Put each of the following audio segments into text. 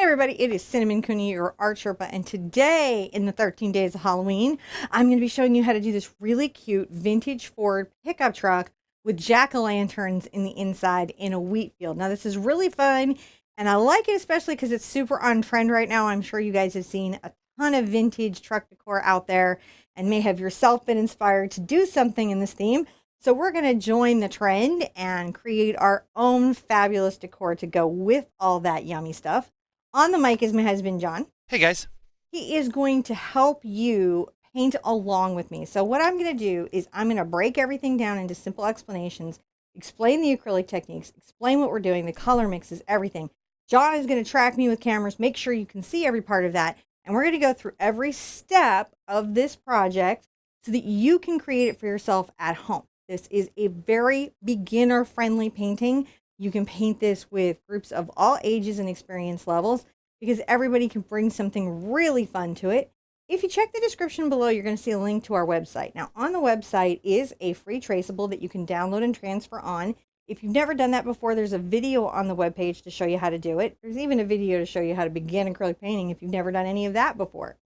Hey everybody, it is Cinnamon Cooney, your Art Sherpa, and today in the 13 days of Halloween, I'm going to be showing you how to do this really cute vintage Ford pickup truck with jack-o'-lanterns in the inside in a wheat field. Now this is really fun, and I like it especially because it's super on trend right now. I'm sure you guys have seen a ton of vintage truck decor out there and may have yourself been inspired to do something in this theme. So we're going to join the trend and create our own fabulous decor to go with all that yummy stuff. On the mic is my husband, John. Hey guys. He is going to help you paint along with me. So what I'm going to do is I'm going to break everything down into simple explanations, explain the acrylic techniques, explain what we're doing, the color mixes, everything. John is going to track me with cameras, make sure you can see every part of that. And we're going to go through every step of this project so that you can create it for yourself at home. This is a very beginner-friendly painting. You can paint this with groups of all ages and experience levels because everybody can bring something really fun to it. If you check the description below, you're going to see a link to our website. Now, on the website is a free traceable that you can download and transfer on. If you've never done that before, there's a video on the webpage to show you how to do it. There's even a video to show you how to begin acrylic painting if you've never done any of that before.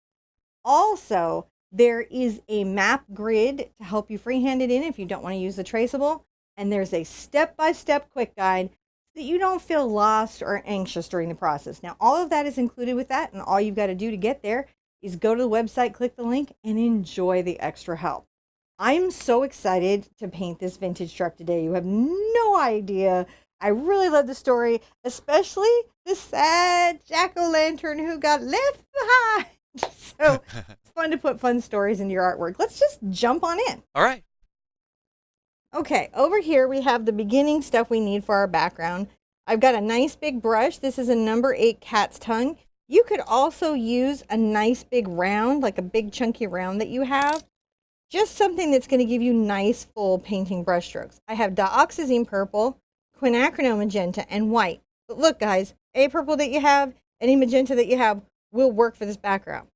Also, there is a map grid to help you freehand it in if you don't want to use the traceable. And there's a step-by-step quick guide so that you don't feel lost or anxious during the process. Now, all of that is included with that, and all you've got to do to get there is go to the website, click the link, and enjoy the extra help. I'm so excited to paint this vintage truck today. You have no idea. I really love the story, especially the sad jack-o'-lantern who got left behind. So it's fun to put fun stories into your artwork. Let's just jump on in. All right. Okay, over here we have the beginning stuff we need for our background. I've got a nice big brush. This is a number 8 cat's tongue. You could also use a nice big round, like a big chunky round that you have. Just something that's going to give you nice full painting brush strokes. I have dioxazine purple, quinacridone magenta, and white. But look guys, any purple that you have, any magenta that you have will work for this background.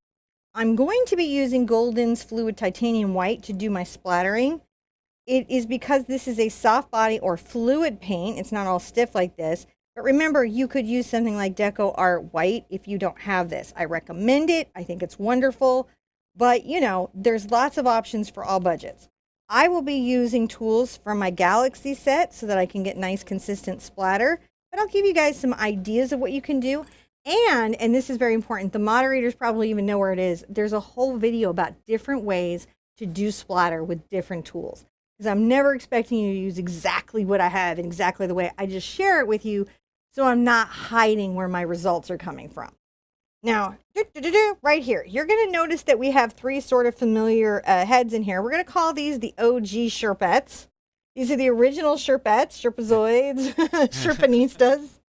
I'm going to be using Golden's Fluid Titanium White to do my splattering. It is because this is a soft body or fluid paint. It's not all stiff like this. But remember, you could use something like Deco Art White if you don't have this. I recommend it. I think it's wonderful. But, you know, there's lots of options for all budgets. I will be using tools from my Galaxy set so that I can get nice, consistent splatter. But I'll give you guys some ideas of what you can do. And this is very important, the moderators probably even know where it is. There's a whole video about different ways to do splatter with different tools. Because I'm never expecting you to use exactly what I have in exactly the way. I just share it with you so I'm not hiding where my results are coming from. Now, right here, you're going to notice that we have 3 sort of familiar heads in here. We're going to call these the OG Sherpettes. These are the original Sherpettes, Sherpazoids, Sherpanistas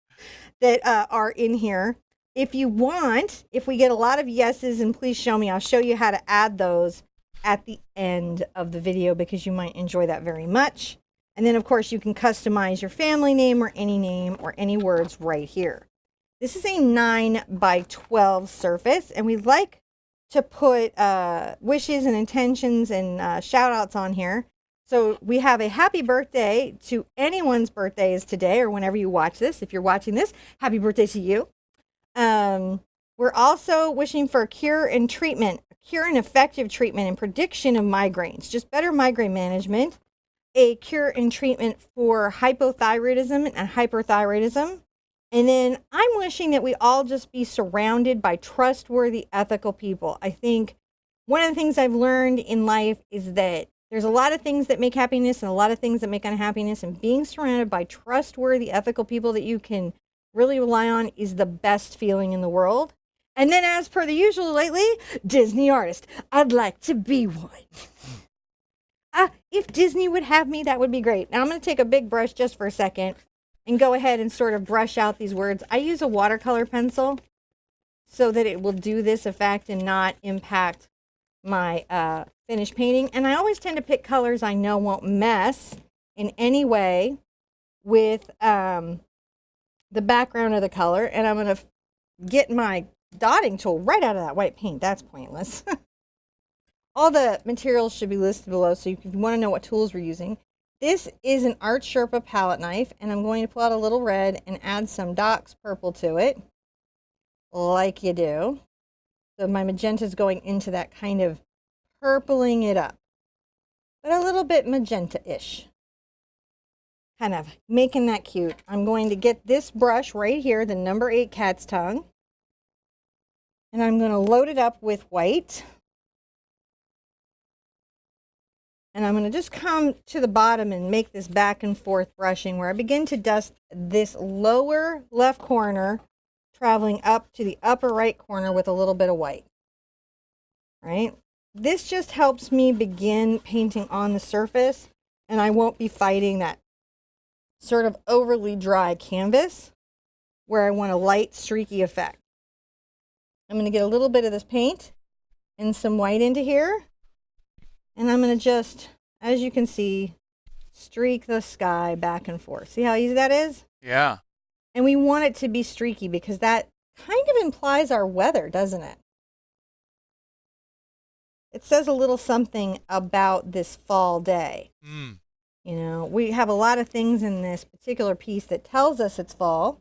that are in here. If you want, if we get a lot of yeses, and please show me, I'll show you how to add those at the end of the video because you might enjoy that very much. And then of course you can customize your family name or any words right here. This is a 9x12 surface, and we like to put wishes and intentions and shout outs on here. So we have a happy birthday to anyone's birthday is today or whenever you watch this. If you're watching this, happy birthday to you. We're also wishing for a cure and treatment. Cure and effective treatment and prediction of migraines, just better migraine management, a cure and treatment for hypothyroidism and hyperthyroidism. And then I'm wishing that we all just be surrounded by trustworthy, ethical people. I think one of the things I've learned in life is that there's a lot of things that make happiness and a lot of things that make unhappiness, and being surrounded by trustworthy, ethical people that you can really rely on is the best feeling in the world. And then as per the usual lately, Disney artist. I'd like to be one. If Disney would have me, that would be great. Now I'm going to take a big brush just for a second and go ahead and sort of brush out these words. I use a watercolor pencil so that it will do this effect and not impact my finished painting. And I always tend to pick colors I know won't mess in any way with the background of the color. And I'm going to get my dotting tool right out of that white paint. That's pointless. All the materials should be listed below, so if you want to know what tools we're using. This is an Art Sherpa palette knife, and I'm going to pull out a little red and add some Doc's purple to it. like you do. So my magenta is going into that kind of purpling it up, but a little bit magenta-ish. Kind of making that cute. I'm going to get this brush right here, the number 8 cat's tongue, and I'm going to load it up with white. And I'm going to just come to the bottom and make this back and forth brushing where I begin to dust this lower left corner, traveling up to the upper right corner with a little bit of white. Right? This just helps me begin painting on the surface, and I won't be fighting that sort of overly dry canvas where I want a light, streaky effect. I'm going to get a little bit of this paint and some white into here. And I'm going to just, as you can see, streak the sky back and forth. See how easy that is? Yeah. And we want it to be streaky because that kind of implies our weather, doesn't it? It says a little something about this fall day. Mm. You know, we have a lot of things in this particular piece that tells us it's fall,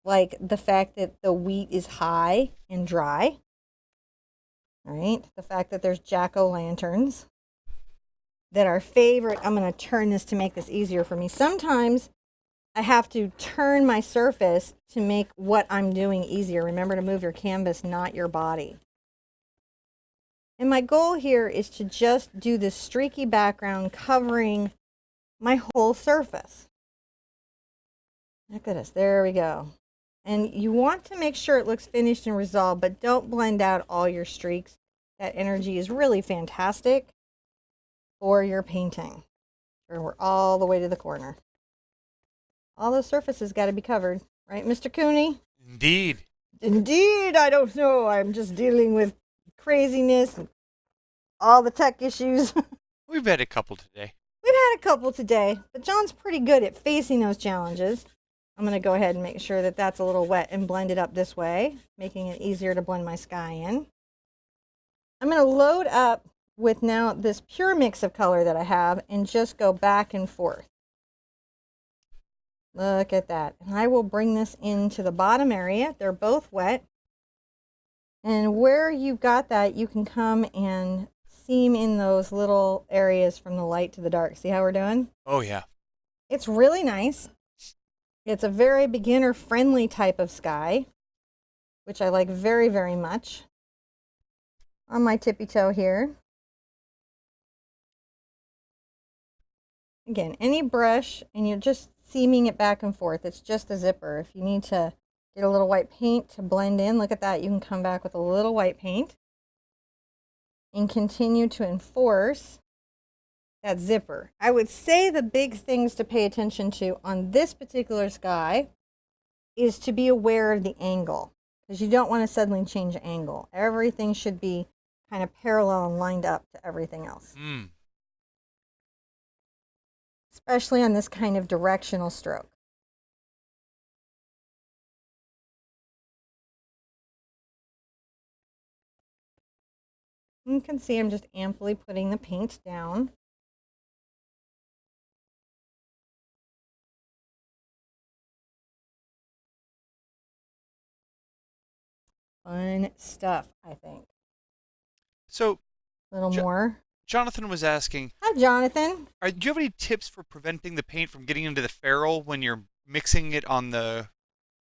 like the fact that the wheat is high and dry. Right? The fact that there's jack-o'-lanterns. That our favorite, I'm going to turn this to make this easier for me. Sometimes I have to turn my surface to make what I'm doing easier. Remember to move your canvas, not your body. And my goal here is to just do this streaky background covering my whole surface. Look at this, there we go. And you want to make sure it looks finished and resolved, but don't blend out all your streaks. That energy is really fantastic for your painting. Sure, we're all the way to the corner. All those surfaces got to be covered, right, Mr. Cooney? Indeed. Indeed, I don't know. I'm just dealing with craziness and all the tech issues. We've had a couple today. We've had a couple today, but John's pretty good at facing those challenges. I'm going to go ahead and make sure that that's a little wet and blend it up this way, making it easier to blend my sky in. I'm going to load up with now this pure mix of color that I have and just go back and forth. Look at that. And I will bring this into the bottom area. They're both wet. And where you've got that, you can come and seam in those little areas from the light to the dark. See how we're doing? Oh, yeah. It's really nice. It's a very beginner-friendly type of sky, which I like very, very much. On my tippy toe here. Again, any brush, and you're just seaming it back and forth. It's just a zipper. If you need to get a little white paint to blend in, look at that. You can come back with a little white paint and continue to enforce that zipper. I would say the big things to pay attention to on this particular sky is to be aware of the angle, because you don't want to suddenly change angle. Everything should be kind of parallel and lined up to everything else. Mm. Especially on this kind of directional stroke. You can see I'm just amply putting the paint down. Fun stuff, I think. So, a little more. Jonathan was asking, hi, Jonathan. Do you have any tips for preventing the paint from getting into the ferrule when you're mixing it on the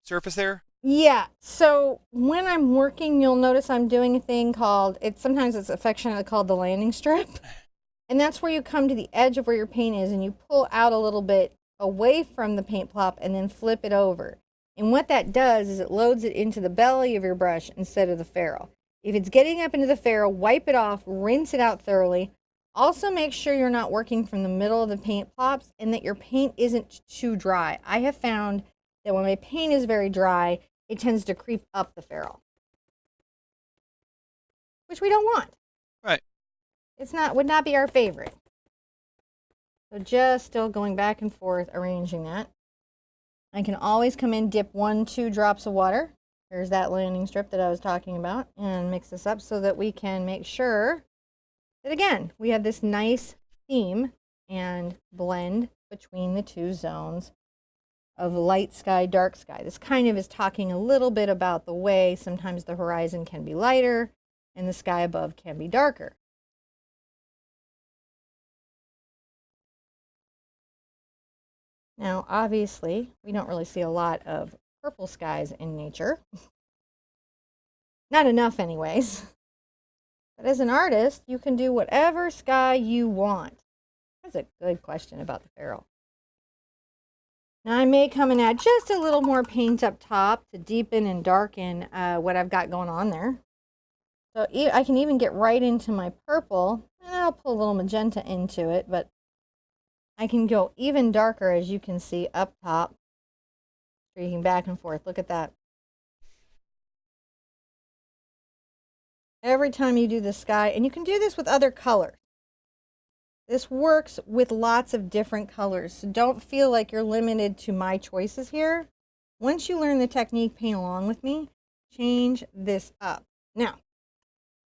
surface there? Yeah, so when I'm working, you'll notice I'm doing a thing called, sometimes it's affectionately called the landing strip. And that's where you come to the edge of where your paint is and you pull out a little bit away from the paint plop and then flip it over. And what that does is it loads it into the belly of your brush instead of the ferrule. If it's getting up into the ferrule, wipe it off, rinse it out thoroughly. Also make sure you're not working from the middle of the paint plops and that your paint isn't too dry. I have found that when my paint is very dry, it tends to creep up the ferrule, which we don't want. Right. Would not be our favorite. So just still going back and forth, arranging that. I can always come in, dip 1-2 drops of water. There's that landing strip that I was talking about, and mix this up so that we can make sure that, again, we have this nice theme and blend between the two zones of light sky, dark sky. This kind of is talking a little bit about the way sometimes the horizon can be lighter and the sky above can be darker. Now, obviously, we don't really see a lot of purple skies in nature. Not enough anyways. But as an artist, you can do whatever sky you want. That's a good question about the ferrule. Now I may come and add just a little more paint up top to deepen and darken what I've got going on there. So I can even get right into my purple, and I'll pull a little magenta into it, but I can go even darker, as you can see up top, streaking back and forth. Look at that. Every time you do the sky, and you can do this with other colors. This works with lots of different colors, so don't feel like you're limited to my choices here. Once you learn the technique, paint along with me, change this up. Now,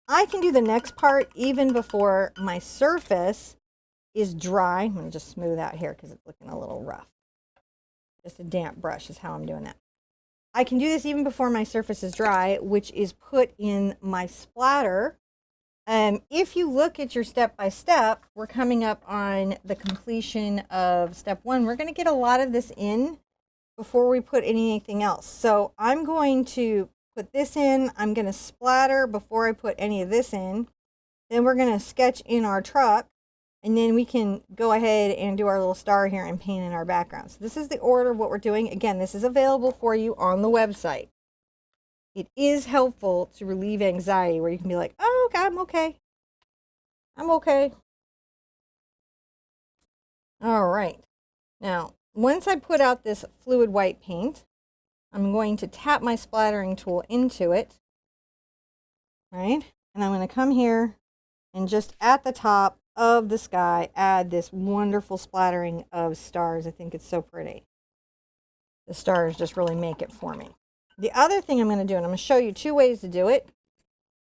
I can do the next part even before my surface is dry. I'm going to just smooth out here because it's looking a little rough. Just a damp brush is how I'm doing that. I can do this even before my surface is dry, which is put in my splatter. If you look at your step-by-step, we're coming up on the completion of step 1. We're going to get a lot of this in before we put anything else. So I'm going to put this in. I'm going to splatter before I put any of this in. Then we're going to sketch in our truck. And then we can go ahead and do our little star here and paint in our background. So this is the order of what we're doing. Again, this is available for you on the website. It is helpful to relieve anxiety where you can be like, oh, God, I'm okay. I'm okay. All right. Now, once I put out this fluid white paint, I'm going to tap my splattering tool into it. Right? And I'm going to come here and just at the top of the sky, add this wonderful splattering of stars. I think it's so pretty. The stars just really make it for me. The other thing I'm going to do, and I'm going to show you 2 ways to do it.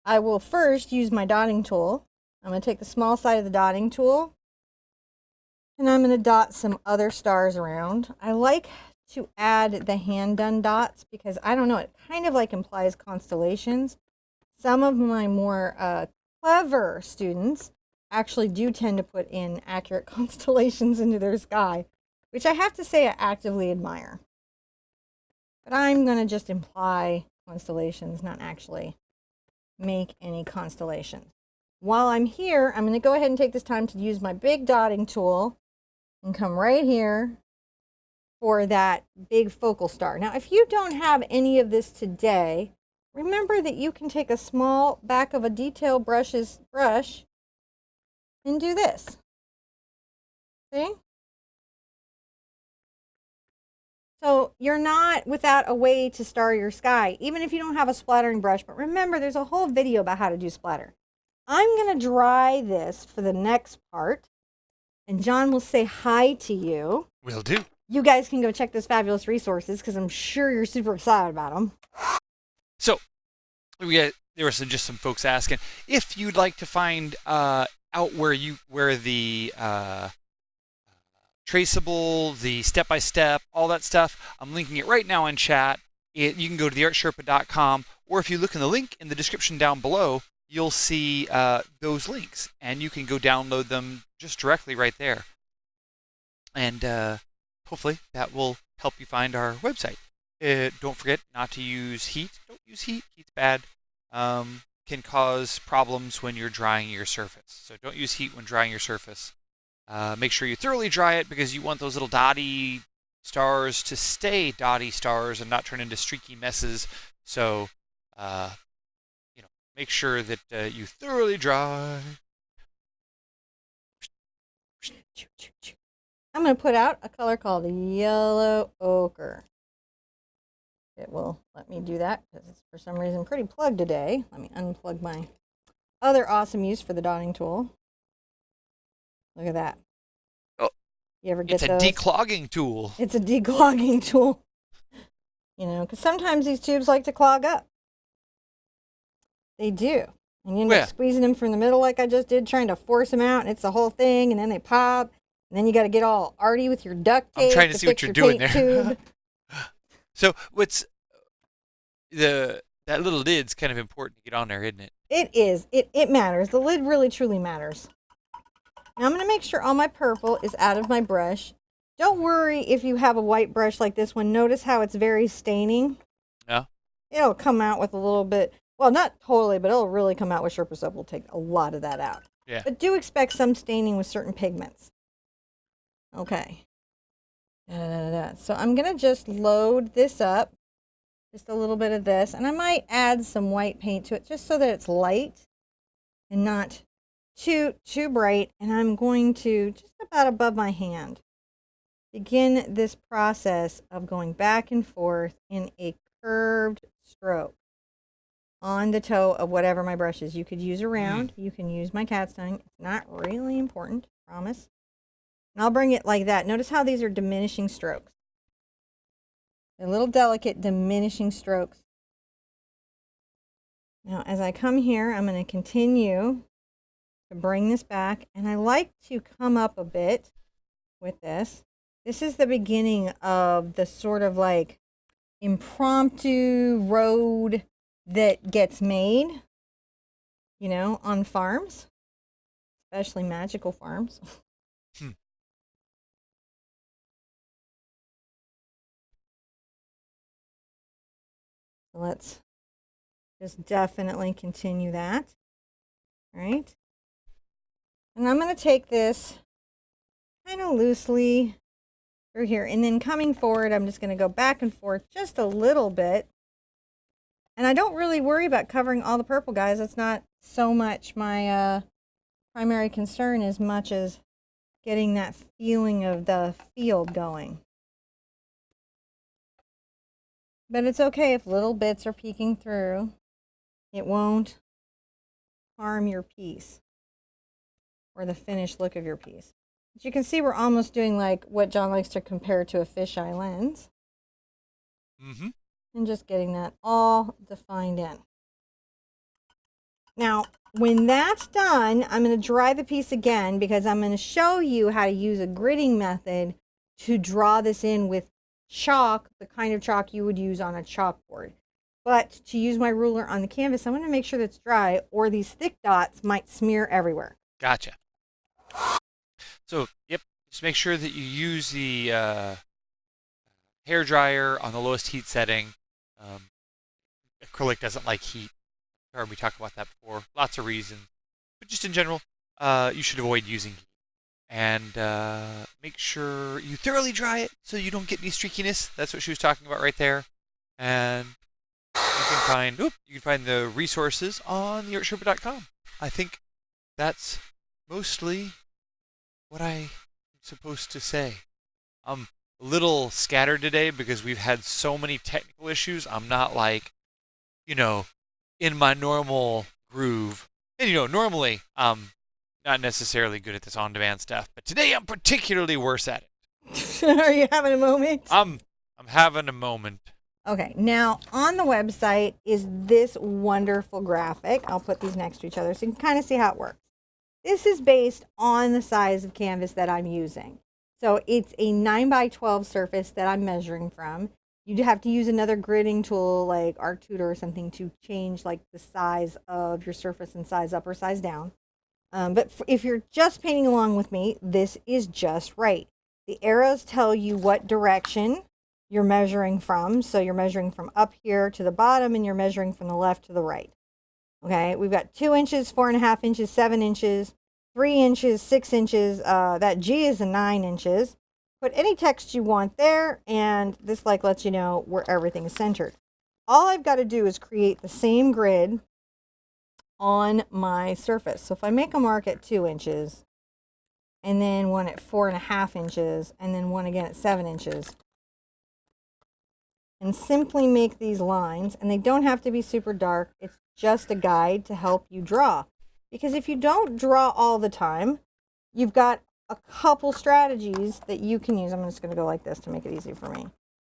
I will first use my dotting tool. I'm going to take the small side of the dotting tool, and I'm going to dot some other stars around. I like to add the hand-done dots because, I don't know, it kind of like implies constellations. Some of my more clever students actually do tend to put in accurate constellations into their sky, which I have to say I actively admire. But I'm going to just imply constellations, not actually make any constellations. While I'm here, I'm going to go ahead and take this time to use my big dotting tool and come right here for that big focal star. Now, if you don't have any of this today, remember that you can take a small back of a detail brush and do this. See? So you're not without a way to star your sky, even if you don't have a splattering brush. But remember, there's a whole video about how to do splatter. I'm going to dry this for the next part, and John will say hi to you. Will do. You guys can go check those fabulous resources because I'm sure you're super excited about them. So, there were just some folks asking if you'd like to find out where the traceable, the step-by-step, all that stuff. I'm linking it right now in chat. You can go to theartsherpa.com, or if you look in the link in the description down below, you'll see those links, and you can go download them just directly right there. And hopefully that will help you find our website. Don't forget not to use heat. Don't use heat. Heat's bad. Can cause problems when you're drying your surface. So don't use heat when drying your surface. Make sure you thoroughly dry it because you want those little dotty stars to stay dotty stars and not turn into streaky messes. So, make sure that you thoroughly dry. I'm going to put out a color called yellow ochre. It will let me do that because it's for some reason pretty plugged today. Let me unplug my other awesome use for the dotting tool. Look at that. Oh, you ever get it's a declogging tool. It's a declogging tool. Because sometimes these tubes like to clog up. They do. And you end up squeezing them from the middle like I just did, trying to force them out, and it's the whole thing, and then they pop, And then you got to get all arty with your duct tape. I'm trying to see what fix you're your doing paint there. tube. So what's that little lid's kind of important to get on there, isn't it? It is. It matters. The lid really truly matters. Now I'm going to make sure all my purple is out of my brush. Don't worry if you have a white brush like this one. Notice how it's very staining. Yeah. It'll come out with a little bit, well, not totally, but it'll really come out with Sherpa soap. We'll take a lot of that out. Yeah. But do expect some staining with certain pigments. Okay. So I'm going to just load this up. Just a little bit of this. And I might add some white paint to it just so that it's light and not too bright. And I'm going to, just about above my hand, begin this process of going back and forth in a curved stroke on the toe of whatever my brush is. You could use a round. You can use my cat's tongue. It's not really important, promise. And I'll bring it like that. Notice how these are diminishing strokes. They're little delicate diminishing strokes. Now, as I come here, I'm going to continue to bring this back. And I like to come up a bit with this. This is the beginning of the sort of like impromptu road that gets made, you know, on farms, especially magical farms. Let's just definitely continue that. All right. And I'm going to take this kind of loosely through here. And then coming forward, I'm just going to go back and forth just a little bit. And I don't really worry about covering all the purple, guys. That's not so much my primary concern as much as getting that feeling of the field going. But it's okay if little bits are peeking through. It won't harm your piece or the finished look of your piece. As you can see, we're almost doing like what John likes to compare to a fisheye lens. Mm-hmm. And just getting that all defined in. Now, when that's done, I'm going to dry the piece again because I'm going to show you how to use a gridding method to draw this in with chalk, the kind of chalk you would use on a chalkboard. But to use my ruler on the canvas, I'm going to make sure that's dry or these thick dots might smear everywhere. Gotcha. So, yep, just make sure that you use the hair dryer on the lowest heat setting. Acrylic doesn't like heat. We talked about that before. Lots of reasons. But just in general, you should avoid using heat. And make sure you thoroughly dry it so you don't get any streakiness. That's what she was talking about right there. And you can find the resources on theartsherpa.com. I think that's mostly what I'm supposed to say. I'm a little scattered today because we've had so many technical issues. I'm not like, you know, in my normal groove. And you know, normally I'm not necessarily good at this on-demand stuff, but today I'm particularly worse at it. Are you having a moment? I'm having a moment. Okay, now on the website is this wonderful graphic. I'll put these next to each other so you can kind of see how it works. This is based on the size of canvas that I'm using. So it's a 9x12 surface that I'm measuring from. You have to use another gridding tool like Art Tutor or something to change like the size of your surface and size up or size down. But if you're just painting along with me, this is just right. The arrows tell you what direction you're measuring from. So you're measuring from up here to the bottom and you're measuring from the left to the right. Okay, we've got 2 inches, 4.5 inches, 7 inches, 3 inches, 6 inches. That G is a 9 inches. Put any text you want there, and this like lets you know where everything is centered. All I've got to do is create the same grid on my surface. So if I make a mark at 2 inches, and then one at 4.5 inches, and then one again at 7 inches, and simply make these lines, and they don't have to be super dark. It's just a guide to help you draw. Because if you don't draw all the time, you've got a couple strategies that you can use. I'm just going to go like this to make it easy for me.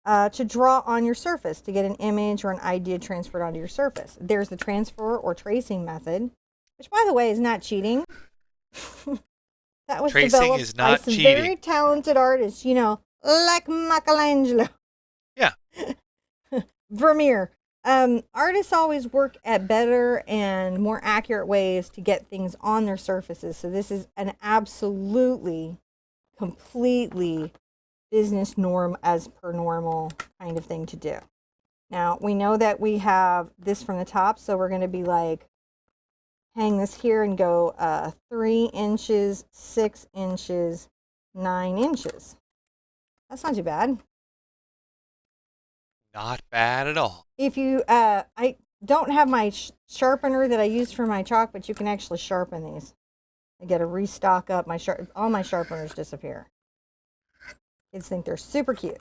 To draw on your surface, to get an image or an idea transferred onto your surface. There's the transfer or tracing method, which by the way is not cheating. That was Tracing developed is by not some cheating. very talented artists, you know, like Michelangelo. Yeah. Vermeer. Artists always work at better and more accurate ways to get things on their surfaces. So this is an absolutely, completely business norm as per normal kind of thing to do. Now, we know that we have this from the top, so we're going to be like, hang this here and go 3 inches, 6 inches, 9 inches. That's not too bad. Not bad at all. If you, I don't have my sharpener that I use for my chalk, but you can actually sharpen these. I got to restock up my all my sharpeners disappear. Kids think they're super cute.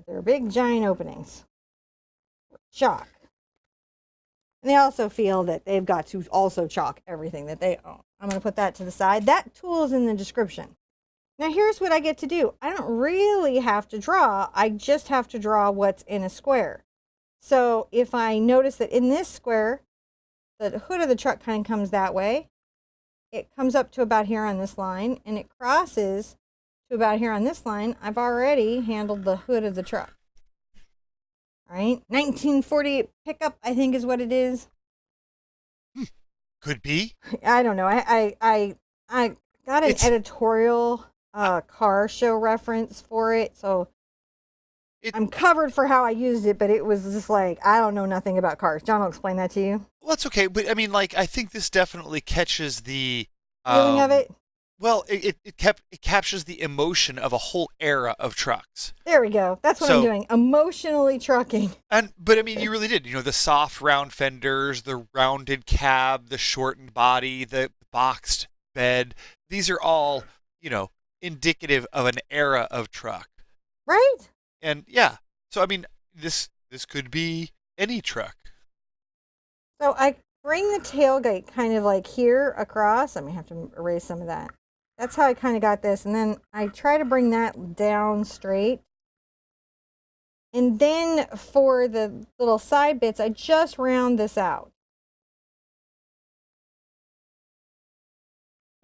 They're big, giant openings. Chalk. And they also feel that they've got to also chalk everything that they own. I'm going to put that to the side. That tool is in the description. Now here's what I get to do. I don't really have to draw. I just have to draw what's in a square. So if I notice that in this square, the hood of the truck kind of comes that way, it comes up to about here on this line, and it crosses to about here on this line, I've already handled the hood of the truck. All right, 1948 pickup, I think is what it is. Could be. I don't know. I got an editorial car show reference for it, so I'm covered for how I used it, but it was just like, I don't know nothing about cars. John will explain that to you. Well, that's okay, but I mean, like, I think this definitely catches the feeling of it. Well, it captures the emotion of a whole era of trucks. There we go. That's what I'm doing. Emotionally trucking. But I mean, you really did. You know, the soft round fenders, the rounded cab, the shortened body, the boxed bed. These are all, you know, indicative of an era of truck. Right? And yeah. So I mean, this could be any truck. So I bring the tailgate kind of like here across. I may have to erase some of that. That's how I kind of got this. And then I try to bring that down straight. And then for the little side bits, I just round this out.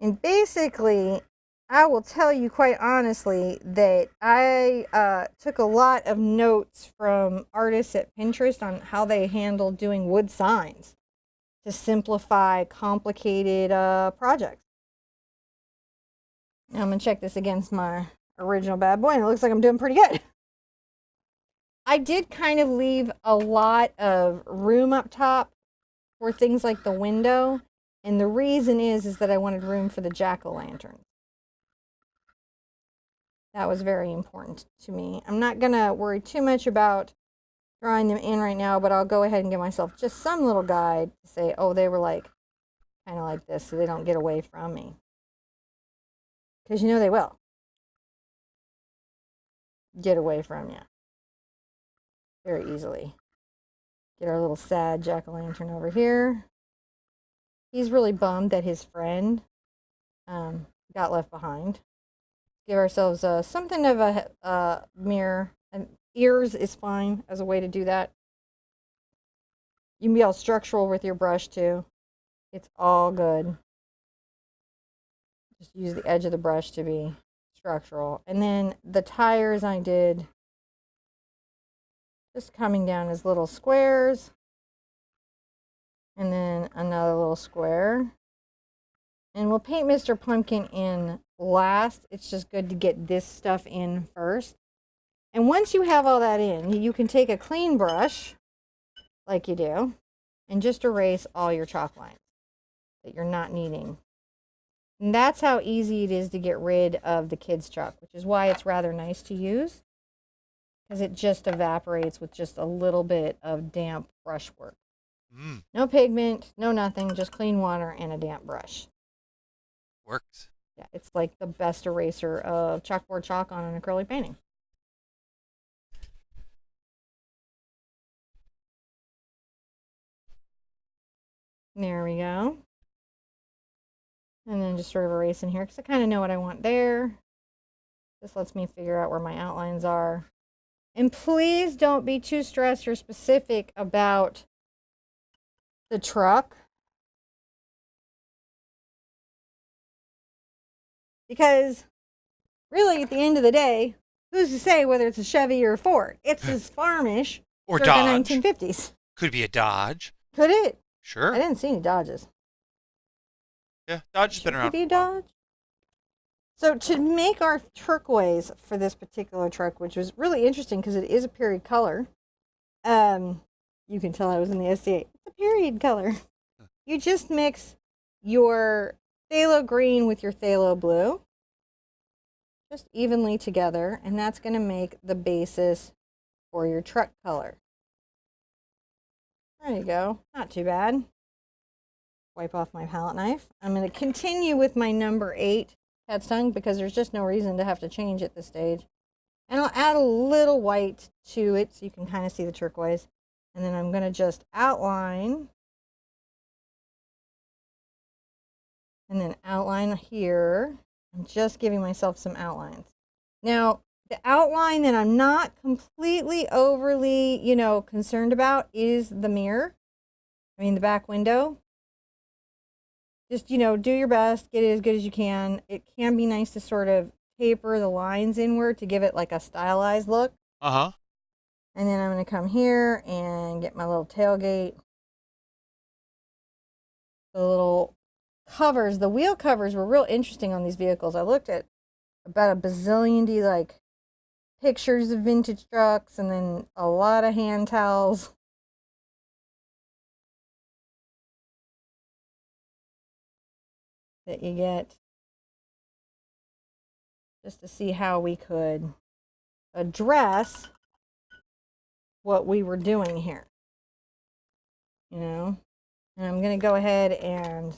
And basically, I will tell you quite honestly that I took a lot of notes from artists at Pinterest on how they handle doing wood signs to simplify complicated projects. Now I'm going to check this against my original bad boy, and it looks like I'm doing pretty good. I did kind of leave a lot of room up top for things like the window, and the reason is that I wanted room for the jack-o'-lanterns. That was very important to me. I'm not going to worry too much about drawing them in right now, but I'll go ahead and give myself just some little guide to say, oh, they were like kind of like this, so they don't get away from me. Because you know they will get away from you very easily. Get our little sad jack-o'-lantern over here. He's really bummed that his friend got left behind. Give ourselves something of a mirror. And ears is fine as a way to do that. You can be all structural with your brush too. It's all good. Just use the edge of the brush to be structural. And then the tires I did just coming down as little squares. And then another little square. And we'll paint Mr. Pumpkin in last. It's just good to get this stuff in first. And once you have all that in, you can take a clean brush, like you do, and just erase all your chalk lines that you're not needing. And that's how easy it is to get rid of the kids' chalk, which is why it's rather nice to use, because it just evaporates with just a little bit of damp brushwork. No pigment, no nothing, just clean water and a damp brush. Works. Yeah, it's like the best eraser of chalkboard chalk on an acrylic painting. There we go. And then just sort of erase in here because I kind of know what I want there. This lets me figure out where my outlines are. And please don't be too stressed or specific about the truck. Because really, at the end of the day, who's to say whether it's a Chevy or a Ford? It's as farmish Or circa Dodge. 1950s. Could be a Dodge. Could it? Sure. I didn't see any Dodges. Yeah, Dodge has been around. Could be a Dodge. So to make our turquoise for this particular truck, which was really interesting because it is a period color, you can tell I was in the SCA. It's a period color. You just mix your phthalo green with your phthalo blue, just evenly together, and that's going to make the basis for your truck color. There you go. Not too bad. Wipe off my palette knife. I'm going to continue with my number 8 cat's tongue because there's just no reason to have to change at this stage. And I'll add a little white to it so you can kind of see the turquoise. And then I'm going to just outline. And then outline here. I'm just giving myself some outlines. Now, the outline that I'm not completely overly, concerned about is the mirror. I mean, the back window. Just, do your best, get it as good as you can. It can be nice to sort of taper the lines inward to give it like a stylized look. Uh-huh. And then I'm going to come here and get my little tailgate. The little covers, the wheel covers were real interesting on these vehicles. I looked at about a bazillion pictures of vintage trucks and then a lot of hand towels. That you get just to see how we could address what we were doing here, and I'm going to go ahead and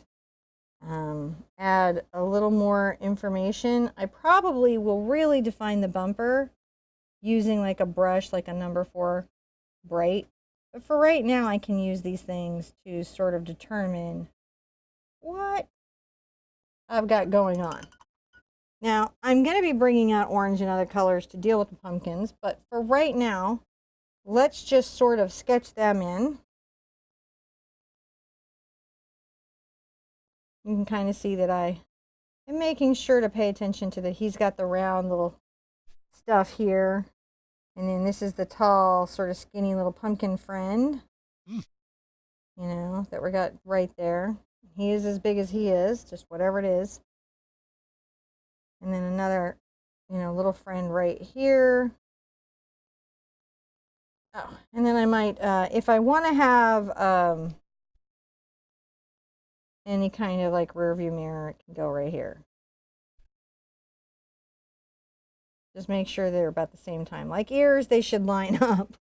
add a little more information. I probably will really define the bumper using like a brush, like a number 4 bright, but for right now I can use these things to sort of determine what I've got going on. Now, I'm going to be bringing out orange and other colors to deal with the pumpkins, but for right now, let's just sort of sketch them in. You can kind of see that I am making sure to pay attention to that he's got the round little stuff here. And then this is the tall, sort of skinny little pumpkin friend, that we got right there. He is as big as he is, just whatever it is. And then another, little friend right here. Oh, and then I might, if I want to have any kind of like rear view mirror, it can go right here. Just make sure they're about the same time. Like ears, they should line up.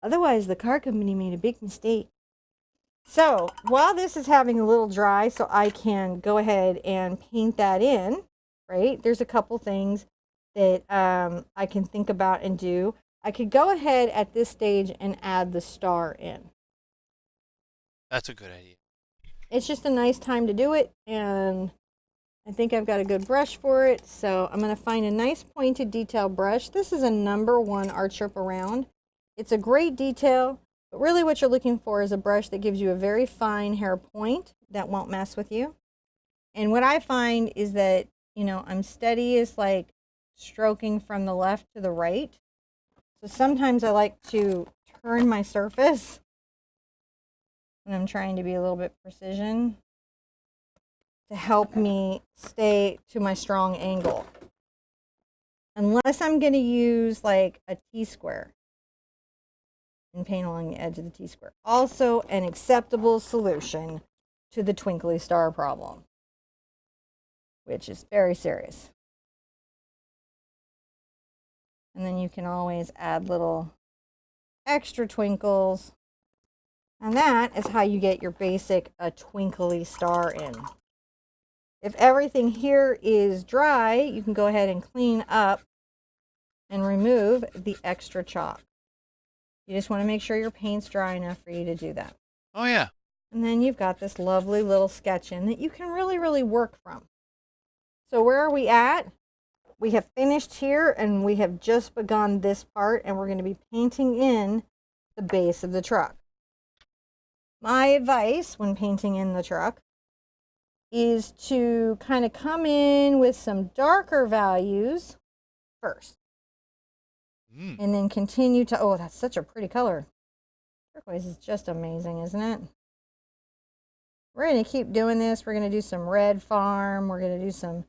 Otherwise, the car company made a big mistake. So while this is having a little dry, so I can go ahead and paint that in, right? There's a couple things that I can think about and do. I could go ahead at this stage and add the star in. That's a good idea. It's just a nice time to do it, and I think I've got a good brush for it. So I'm going to find a nice pointed detail brush. This is a number 1 Art Sherpa round. It's a great detail. But really what you're looking for is a brush that gives you a very fine hair point that won't mess with you. And what I find is that, I'm steady as like stroking from the left to the right. So sometimes I like to turn my surface and I'm trying to be a little bit precision to help me stay to my strong angle. Unless I'm going to use like a T-square. And paint along the edge of the T-square. Also an acceptable solution to the twinkly star problem, which is very serious. And then you can always add little extra twinkles. And that is how you get your basic twinkly star in. If everything here is dry, you can go ahead and clean up and remove the extra chalk. You just want to make sure your paint's dry enough for you to do that. Oh, yeah. And then you've got this lovely little sketch in that you can really, really work from. So where are we at? We have finished here and we have just begun this part and we're going to be painting in the base of the truck. My advice when painting in the truck is to kind of come in with some darker values first. And then continue to, oh, that's such a pretty color. Turquoise is just amazing, isn't it? We're going to keep doing this. We're going to do some red farm. We're going to do some,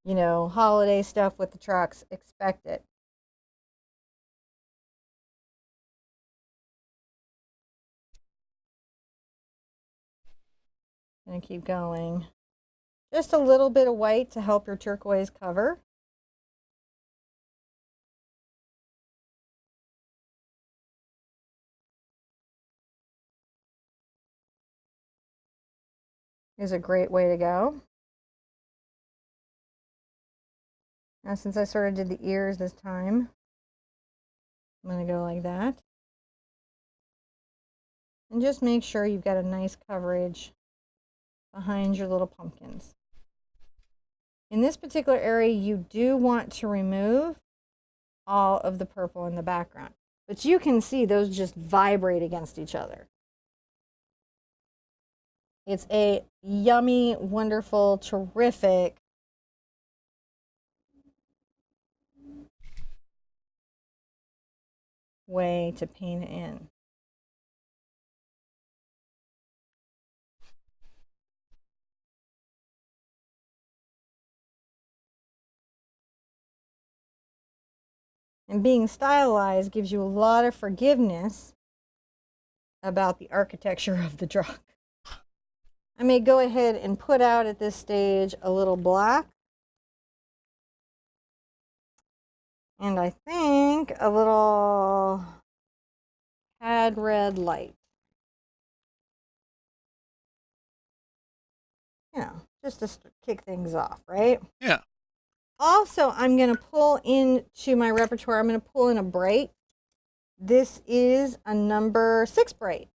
you know, holiday stuff with the trucks. Expect it. Going to keep going. Just a little bit of white to help your turquoise cover. Is a great way to go. Now, since I sort of did the ears this time, I'm going to go like that. And just make sure you've got a nice coverage behind your little pumpkins. In this particular area, you do want to remove all of the purple in the background. But you can see those just vibrate against each other. It's a yummy, wonderful, terrific way to paint it in. And being stylized gives you a lot of forgiveness about the architecture of the truck. I may go ahead and put out at this stage a little black. And I think a little pad red light. You know, just to kick things off, right? Yeah. Also, I'm going to pull into my repertoire, I'm going to pull in a bright. This is a number 6 bright.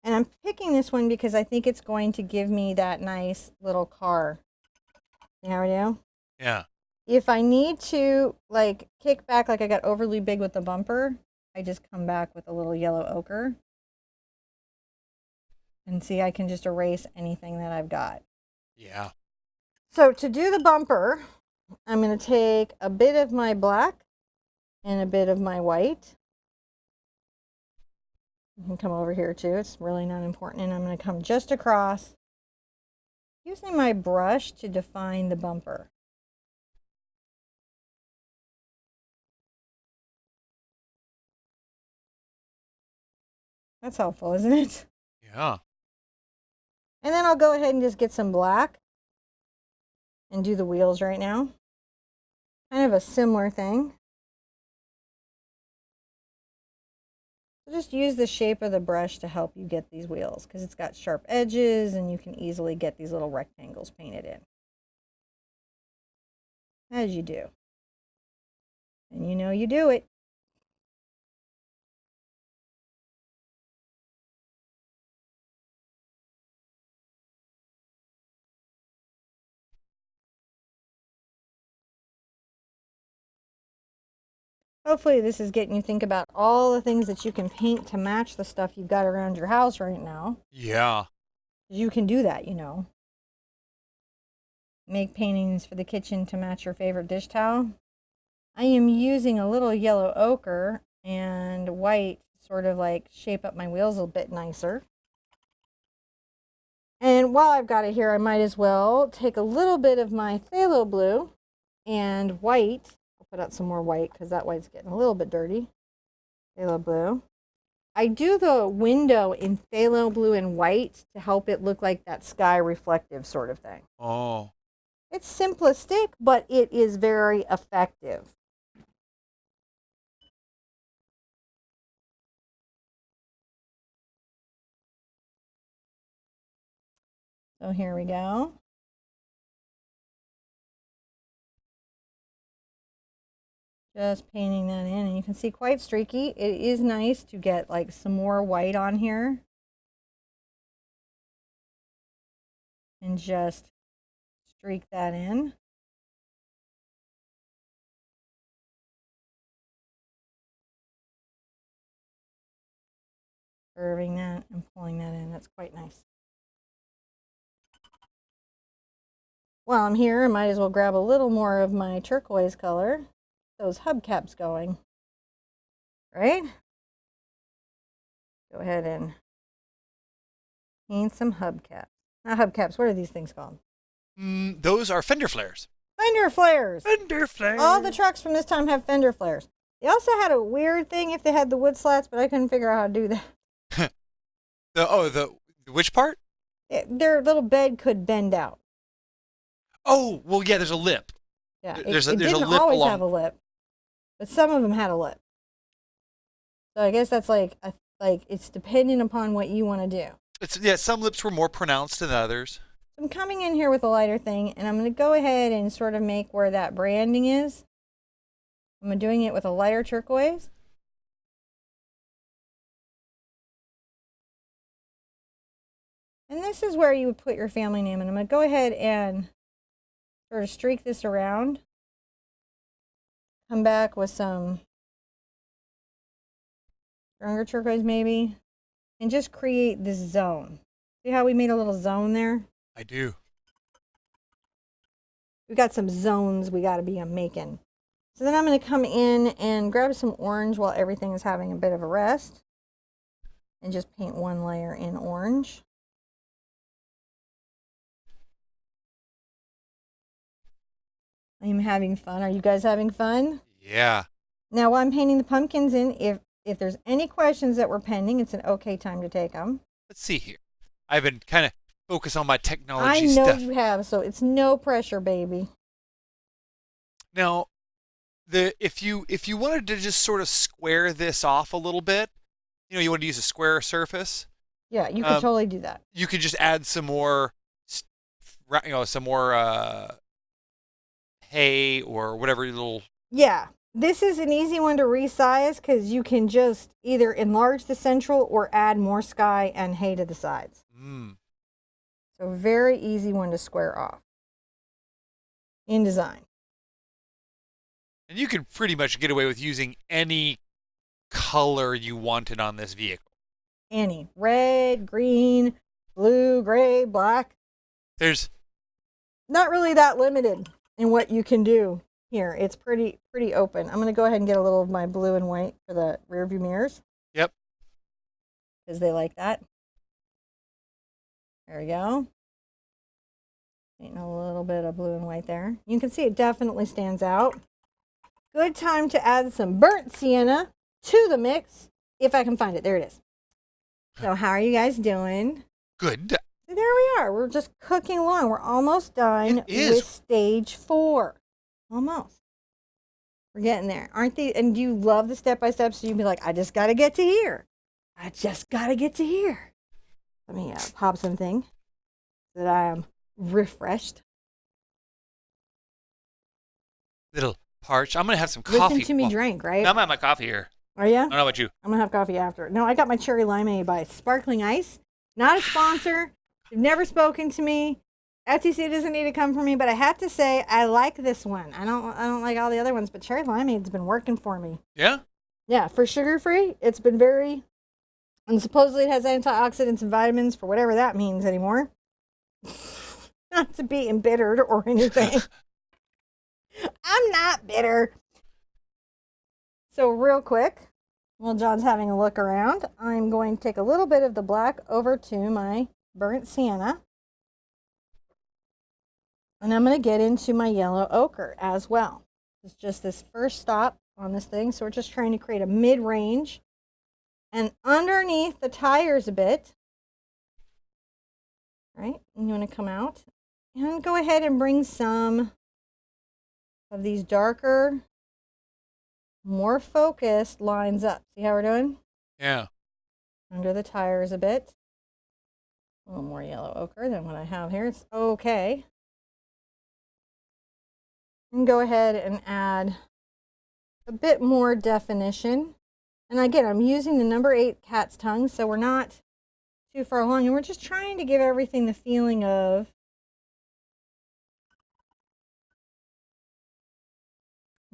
And I'm picking this one because I think it's going to give me that nice little car. See how I do? Yeah. If I need to, like, kick back, like I got overly big with the bumper, I just come back with a little yellow ochre. And see, I can just erase anything that I've got. Yeah. So to do the bumper, I'm going to take a bit of my black and a bit of my white. You can come over here too. It's really not important. And I'm going to come just across using my brush to define the bumper. That's helpful, isn't it? Yeah. And then I'll go ahead and just get some black and do the wheels right now. Kind of a similar thing. Just use the shape of the brush to help you get these wheels because it's got sharp edges and you can easily get these little rectangles painted in. As you do. And you know you do it. Hopefully this is getting you to think about all the things that you can paint to match the stuff you've got around your house right now. Yeah. You can do that, you know. Make paintings for the kitchen to match your favorite dish towel. I am using a little yellow ochre and white to sort of like shape up my wheels a bit nicer. And while I've got it here, I might as well take a little bit of my phthalo blue and white. I'll put out some more white because that white's getting a little bit dirty. Phthalo blue. I do the window in phthalo blue and white to help it look like that sky reflective sort of thing. Oh. It's simplistic, but it is very effective. So here we go. Just painting that in, and you can see quite streaky. It is nice to get like some more white on here. And just streak that in. Curving that and pulling that in. That's quite nice. While I'm here, I might as well grab a little more of my turquoise color. Those hubcaps going. Right? Go ahead and paint some hubcaps. Not hubcaps, what are these things called? Those are fender flares. Fender flares! Fender flares! All the trucks from this time have fender flares. They also had a weird thing if they had the wood slats, but I couldn't figure out how to do that. the which part? Their little bed could bend out. Oh, well, yeah, there's a lip. Yeah, there's it a didn't lip always along. have a lip, but some of them had a lip. So I guess that's like it's dependent upon what you want to do. Some lips were more pronounced than others. So I'm coming in here with a lighter thing, and I'm going to go ahead and sort of make where that branding is. I'm doing it with a lighter turquoise. And this is where you would put your family name, and I'm going to go ahead and sort of streak this around. Come back with some stronger turquoise maybe, and just create this zone. See how we made a little zone there? I do. We got some zones we got to be making. So then I'm going to come in and grab some orange while everything is having a bit of a rest, and just paint one layer in orange. I'm having fun. Are you guys having fun? Yeah. Now, while I'm painting the pumpkins in, if there's any questions that were pending, it's an okay time to take them. Let's see here. I've been kind of focused on my technology stuff. I know you have, so it's no pressure, baby. Now, if you wanted to just sort of square this off a little bit, you want to use a square surface. Yeah, you could totally do that. You could just add some more, hay or whatever little. Yeah, this is an easy one to resize because you can just either enlarge the central or add more sky and hay to the sides. So very easy one to square off in design. And you could pretty much get away with using any color you wanted on this vehicle. Any. Red, green, blue, gray, black. There's not really that limited in what you can do here. It's pretty open. I'm going to go ahead and get a little of my blue and white for the rear view mirrors. Yep. Because they like that. There we go. Painting a little bit of blue and white there. You can see it definitely stands out. Good time to add some burnt sienna to the mix, if I can find it. There it is. So how are you guys doing? Good. There we are. We're just cooking along. We're almost done with stage 4. Almost. We're getting there. Aren't they? And do you love the step-by-step? So you'd be like, I just got to get to here. I just got to get to here. Let me pop something so that I am refreshed. Little parch. I'm going to have some coffee. Listen to me drink, right? I'm going to have my coffee here. Are you? I don't know about you. I'm going to have coffee after. No, I got my cherry limeade by Sparkling Ice. Not a sponsor. They've never spoken to me. FTC doesn't need to come for me, but I have to say I like this one. I don't like all the other ones, but cherry limeade's been working for me. Yeah? Yeah, for sugar-free, it's been very, and supposedly it has antioxidants and vitamins for whatever that means anymore. Not to be embittered or anything. I'm not bitter. So real quick, while John's having a look around, I'm going to take a little bit of the black over to my burnt sienna. And I'm going to get into my yellow ochre as well. It's just this first stop on this thing. So we're just trying to create a mid-range. And underneath the tires a bit. Right? And you want to come out. And go ahead and bring some of these darker, more focused lines up. See how we're doing? Yeah. Under the tires a bit. A little more yellow ochre than what I have here. It's okay. And go ahead and add a bit more definition. And again, I'm using the number 8 cat's tongue, so we're not too far along. And we're just trying to give everything the feeling of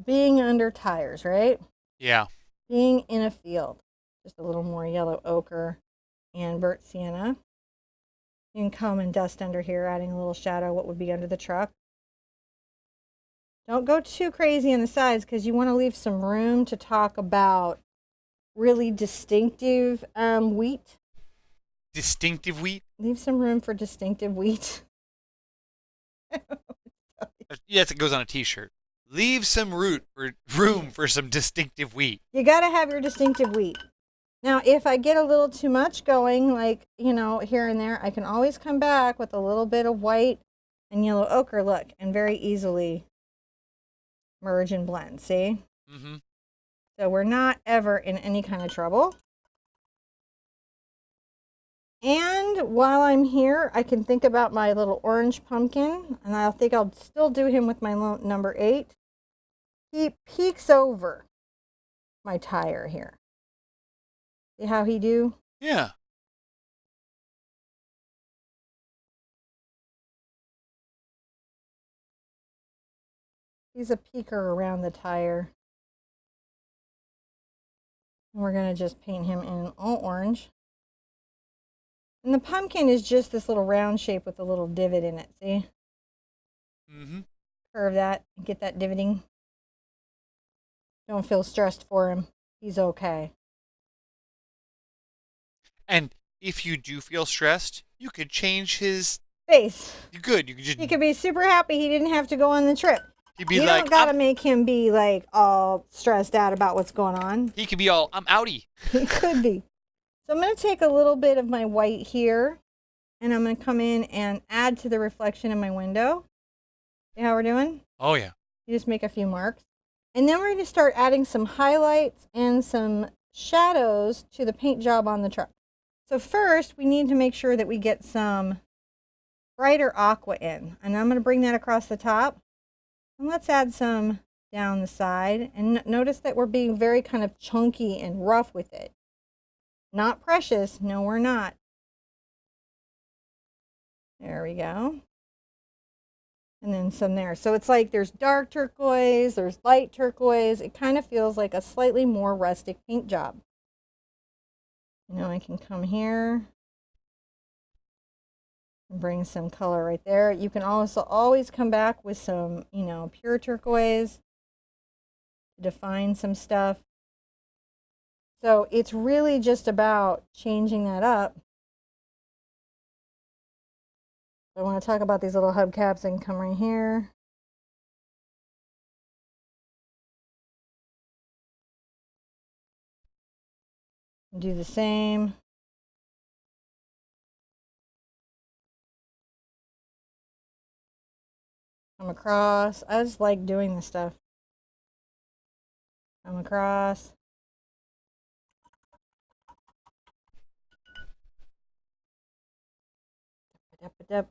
being under tires, right? Yeah. Being in a field. Just a little more yellow ochre and burnt sienna. You can come and dust under here, adding a little shadow what would be under the truck. Don't go too crazy on the sides because you want to leave some room to talk about really distinctive wheat. Distinctive wheat? Leave some room for distinctive wheat. Yes, it goes on a t-shirt. Leave some room for some distinctive wheat. You got to have your distinctive wheat. Now, if I get a little too much going, like, you know, here and there, I can always come back with a little bit of white and yellow ochre, look, and very easily merge and blend, see? Mm-hmm. So we're not ever in any kind of trouble. And while I'm here, I can think about my little orange pumpkin, and I think I'll still do him with my number 8. He peeks over my tire here. See how he do? Yeah. He's a peeker around the tire. And we're going to just paint him in all orange. And the pumpkin is just this little round shape with a little divot in it, see? Mm-hmm. Curve that and get that divoting. Don't feel stressed for him. He's okay. And if you do feel stressed, you could change his face. You could just. He could be super happy he didn't have to go on the trip. He'd be you like, don't gotta make him be like all stressed out about what's going on. He could be all, I'm outie. He could be. So I'm gonna take a little bit of my white here, and I'm gonna come in and add to the reflection in my window. See how we're doing? Oh yeah. You just make a few marks. And then we're gonna start adding some highlights and some shadows to the paint job on the truck. So first, we need to make sure that we get some brighter aqua in. And I'm gonna bring that across the top. And let's add some down the side. And notice that we're being very kind of chunky and rough with it. Not precious. No, we're not. There we go. And then some there. So it's like there's dark turquoise, there's light turquoise. It kind of feels like a slightly more rustic paint job. Now I can come here and bring some color right there. You can also always come back with some, pure turquoise to define some stuff. So it's really just about changing that up. I want to talk about these little hubcaps and come right here. Do the same. Come across. I just like doing this stuff. Come across.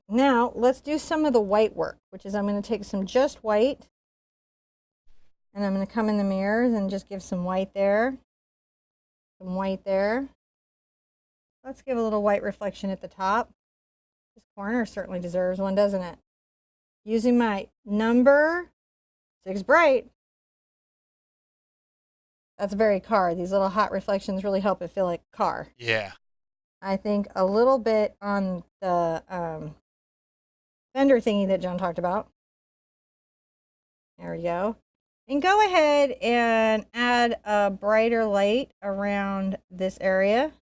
Now, let's do some of the white work, which is I'm going to take some just white, and I'm going to come in the mirrors and just give some white there, some white there. Let's give a little white reflection at the top. This corner certainly deserves one, doesn't it? Using my number 6 bright. That's very car. These little hot reflections really help it feel like car. Yeah. I think a little bit on the fender thingy that John talked about. There we go. And go ahead and add a brighter light around this area.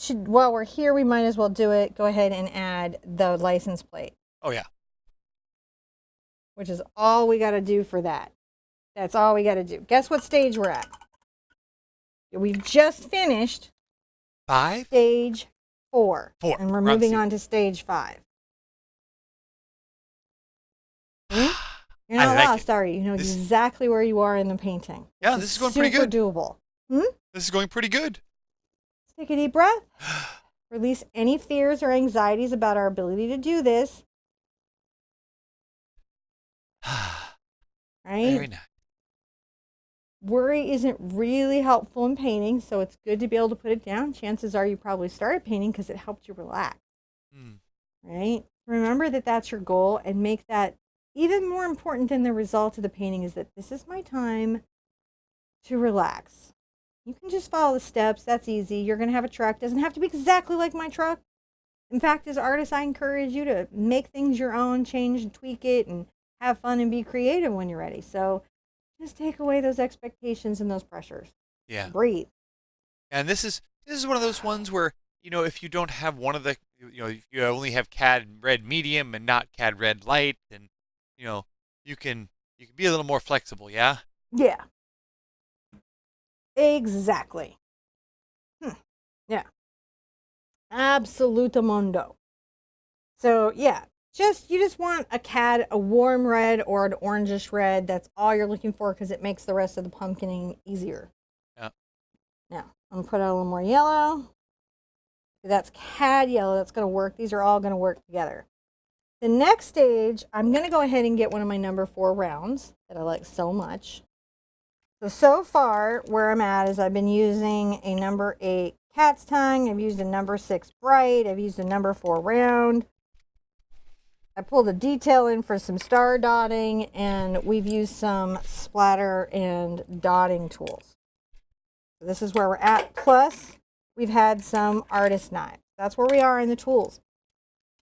While we're here, we might as well do it. Go ahead and add the license plate. Oh, yeah. Which is all we got to do for that. That's all we got to do. Guess what stage we're at? We've just finished 5? Stage 4. 4. And we're moving on to stage 5. You're not lost, are you? You know exactly where you are in the painting. Yeah, this is going pretty good. Super doable. This is going pretty good. Take a deep breath. Release any fears or anxieties about our ability to do this. Right? Very nice. Worry isn't really helpful in painting, so it's good to be able to put it down. Chances are you probably started painting because it helped you relax. Right? Remember that that's your goal, and make that even more important than the result of the painting is that this is my time to relax. You can just follow the steps. That's easy. You're going to have a truck. Doesn't have to be exactly like my truck. In fact, as artists, I encourage you to make things your own, change and tweak it, and have fun and be creative when you're ready. So just take away those expectations and those pressures. Yeah. Breathe. And this is one of those ones where, if you don't have one of the, if you only have CAD red medium and not CAD red light, then, you can be a little more flexible, yeah? Yeah. Exactly. Yeah. Absolutamundo. So yeah, you just want a warm red or an orangish red. That's all you're looking for because it makes the rest of the pumpkining easier. Yeah. Now, I'm going to put out a little more yellow. That's CAD yellow. That's going to work. These are all going to work together. The next stage, I'm going to go ahead and get one of my number 4 rounds that I like so much. So far, where I'm at is I've been using a number 8 cat's tongue. I've used a number 6 bright. I've used a number 4 round. I pulled a detail in for some star dotting, and we've used some splatter and dotting tools. So this is where we're at. Plus, we've had some artist knives. That's where we are in the tools.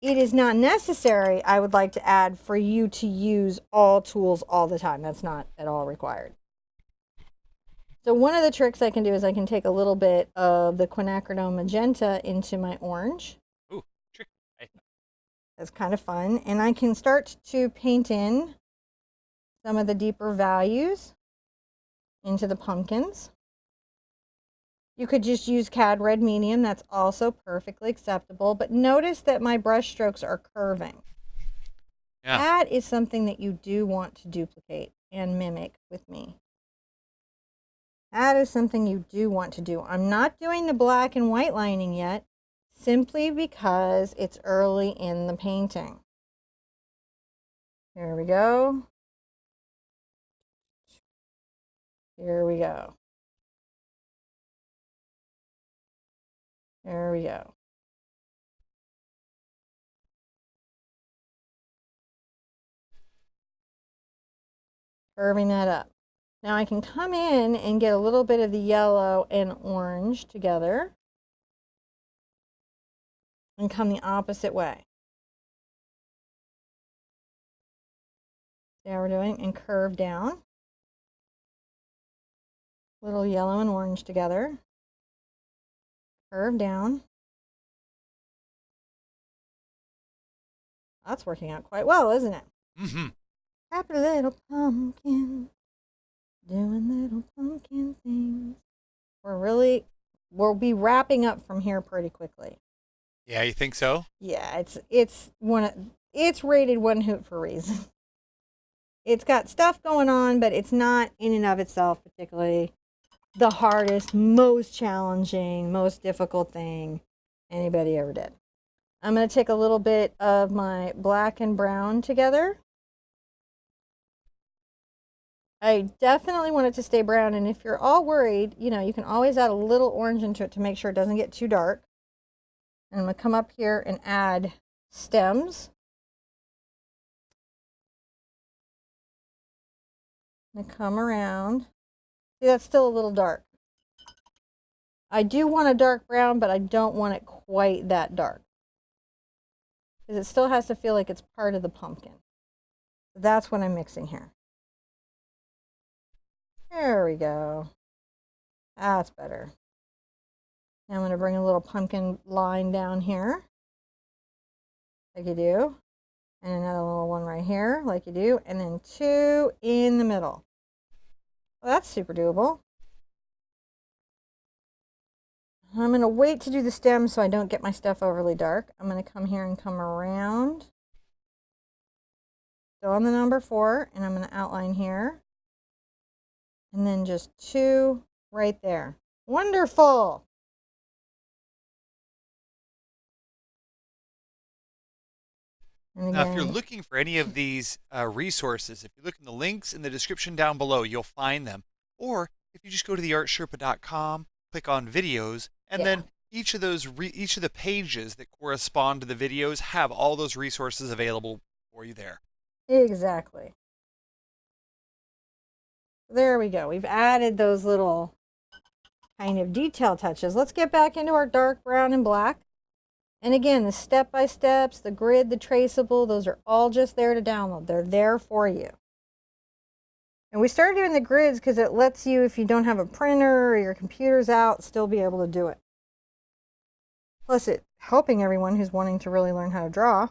It is not necessary, I would like to add, for you to use all tools all the time. That's not at all required. So one of the tricks I can do is I can take a little bit of the quinacridone magenta into my orange. Ooh, trick. That's kind of fun. And I can start to paint in some of the deeper values into the pumpkins. You could just use CAD red medium. That's also perfectly acceptable. But notice that my brush strokes are curving. Yeah. That is something that you do want to duplicate and mimic with me. That is something you do want to do. I'm not doing the black and white lining yet, simply because it's early in the painting. Here we go. Here we go. There we go. Curving that up. Now I can come in and get a little bit of the yellow and orange together and come the opposite way. See how we're doing? And curve down. Little yellow and orange together. Curve down. That's working out quite well, isn't it? Mm-hmm. Happy little pumpkin, doing little pumpkin things. We'll be wrapping up from here pretty quickly. Yeah, you think so? Yeah, it's rated 1 hoot for a reason. It's got stuff going on, but it's not in and of itself particularly the hardest, most challenging, most difficult thing anybody ever did. I'm going to take a little bit of my black and brown together. I definitely want it to stay brown, and if you're all worried, you can always add a little orange into it to make sure it doesn't get too dark. And I'm going to come up here and add stems. I'm going to come around. See, that's still a little dark. I do want a dark brown, but I don't want it quite that dark, because it still has to feel like it's part of the pumpkin. That's what I'm mixing here. There we go. That's better. Now I'm going to bring a little pumpkin line down here, like you do. And another little one right here, like you do. And then 2 in the middle. Well, that's super doable. I'm going to wait to do the stem so I don't get my stuff overly dark. I'm going to come here and come around. Still on the number 4, and I'm going to outline here. And then just 2 right there. Wonderful! Now, if you're looking for any of these resources, if you look in the links in the description down below, you'll find them. Or if you just go to theartsherpa.com, click on videos, and then each of the pages that correspond to the videos have all those resources available for you there. Exactly. There we go. We've added those little kind of detail touches. Let's get back into our dark brown and black. And again, the step-by-steps, the grid, the traceable, those are all just there to download. They're there for you. And we started doing the grids because it lets you, if you don't have a printer or your computer's out, still be able to do it. Plus, it's helping everyone who's wanting to really learn how to draw.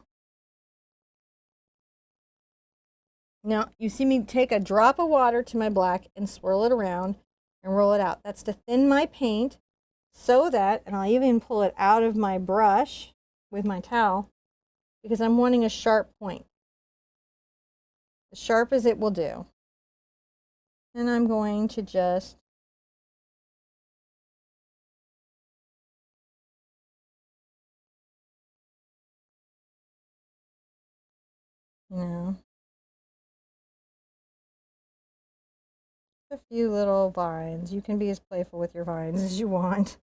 Now, you see me take a drop of water to my black and swirl it around and roll it out. That's to thin my paint so that, and I'll even pull it out of my brush with my towel, because I'm wanting a sharp point. As sharp as it will do. And I'm going to just a few little vines. You can be as playful with your vines as you want.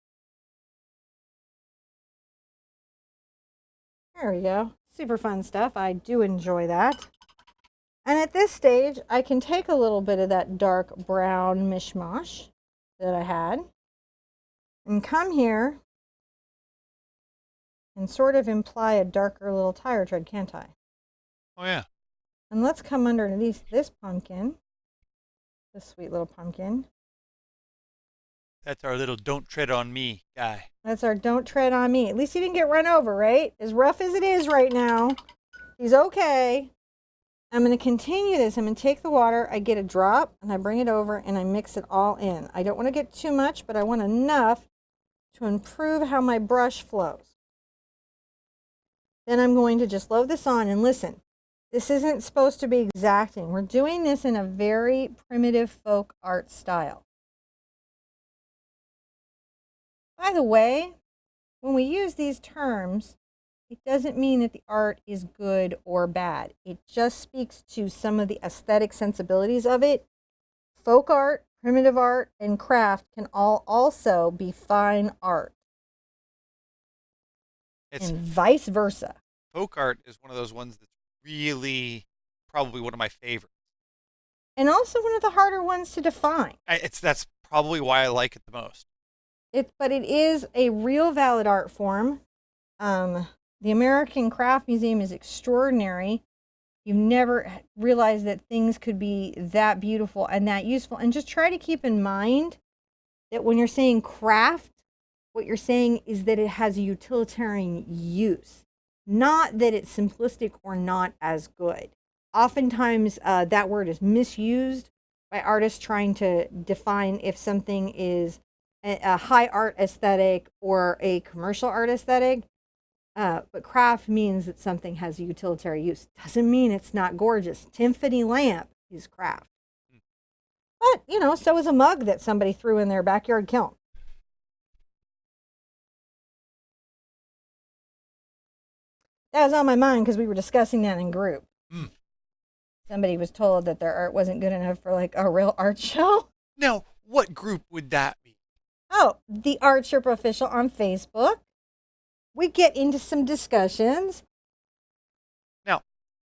There we go. Super fun stuff. I do enjoy that. And at this stage, I can take a little bit of that dark brown mishmash that I had and come here and sort of imply a darker little tire tread, can't I? Oh, yeah. And let's come underneath this pumpkin, this sweet little pumpkin. That's our little don't tread on me guy. That's our don't tread on me. At least he didn't get run over, right? As rough as it is right now, he's okay. I'm going to continue this. I'm going to take the water, I get a drop, and I bring it over, and I mix it all in. I don't want to get too much, but I want enough to improve how my brush flows. Then I'm going to just load this on, and listen, this isn't supposed to be exacting. We're doing this in a very primitive folk art style. By the way, when we use these terms, it doesn't mean that the art is good or bad. It just speaks to some of the aesthetic sensibilities of it. Folk art, primitive art, and craft can all also be fine art. And vice versa. Folk art is one of those ones that's really probably one of my favorites. And also one of the harder ones to define. That's probably why I like it the most. But it is a real valid art form. The American Craft Museum is extraordinary. You never realize that things could be that beautiful and that useful. And just try to keep in mind that when you're saying craft, what you're saying is that it has a utilitarian use, not that it's simplistic or not as good. Oftentimes, that word is misused by artists trying to define if something is a high art aesthetic or a commercial art aesthetic. But craft means that something has a utilitarian use. Doesn't mean it's not gorgeous. Tiffany lamp is craft. But, you know, so is a mug that somebody threw in their backyard kiln. That was on my mind because we were discussing that in group. Somebody was told that their art wasn't good enough for like a real art show. Now, what group would that be? Oh, the Art Sherpa official on Facebook. We get into some discussions. Now,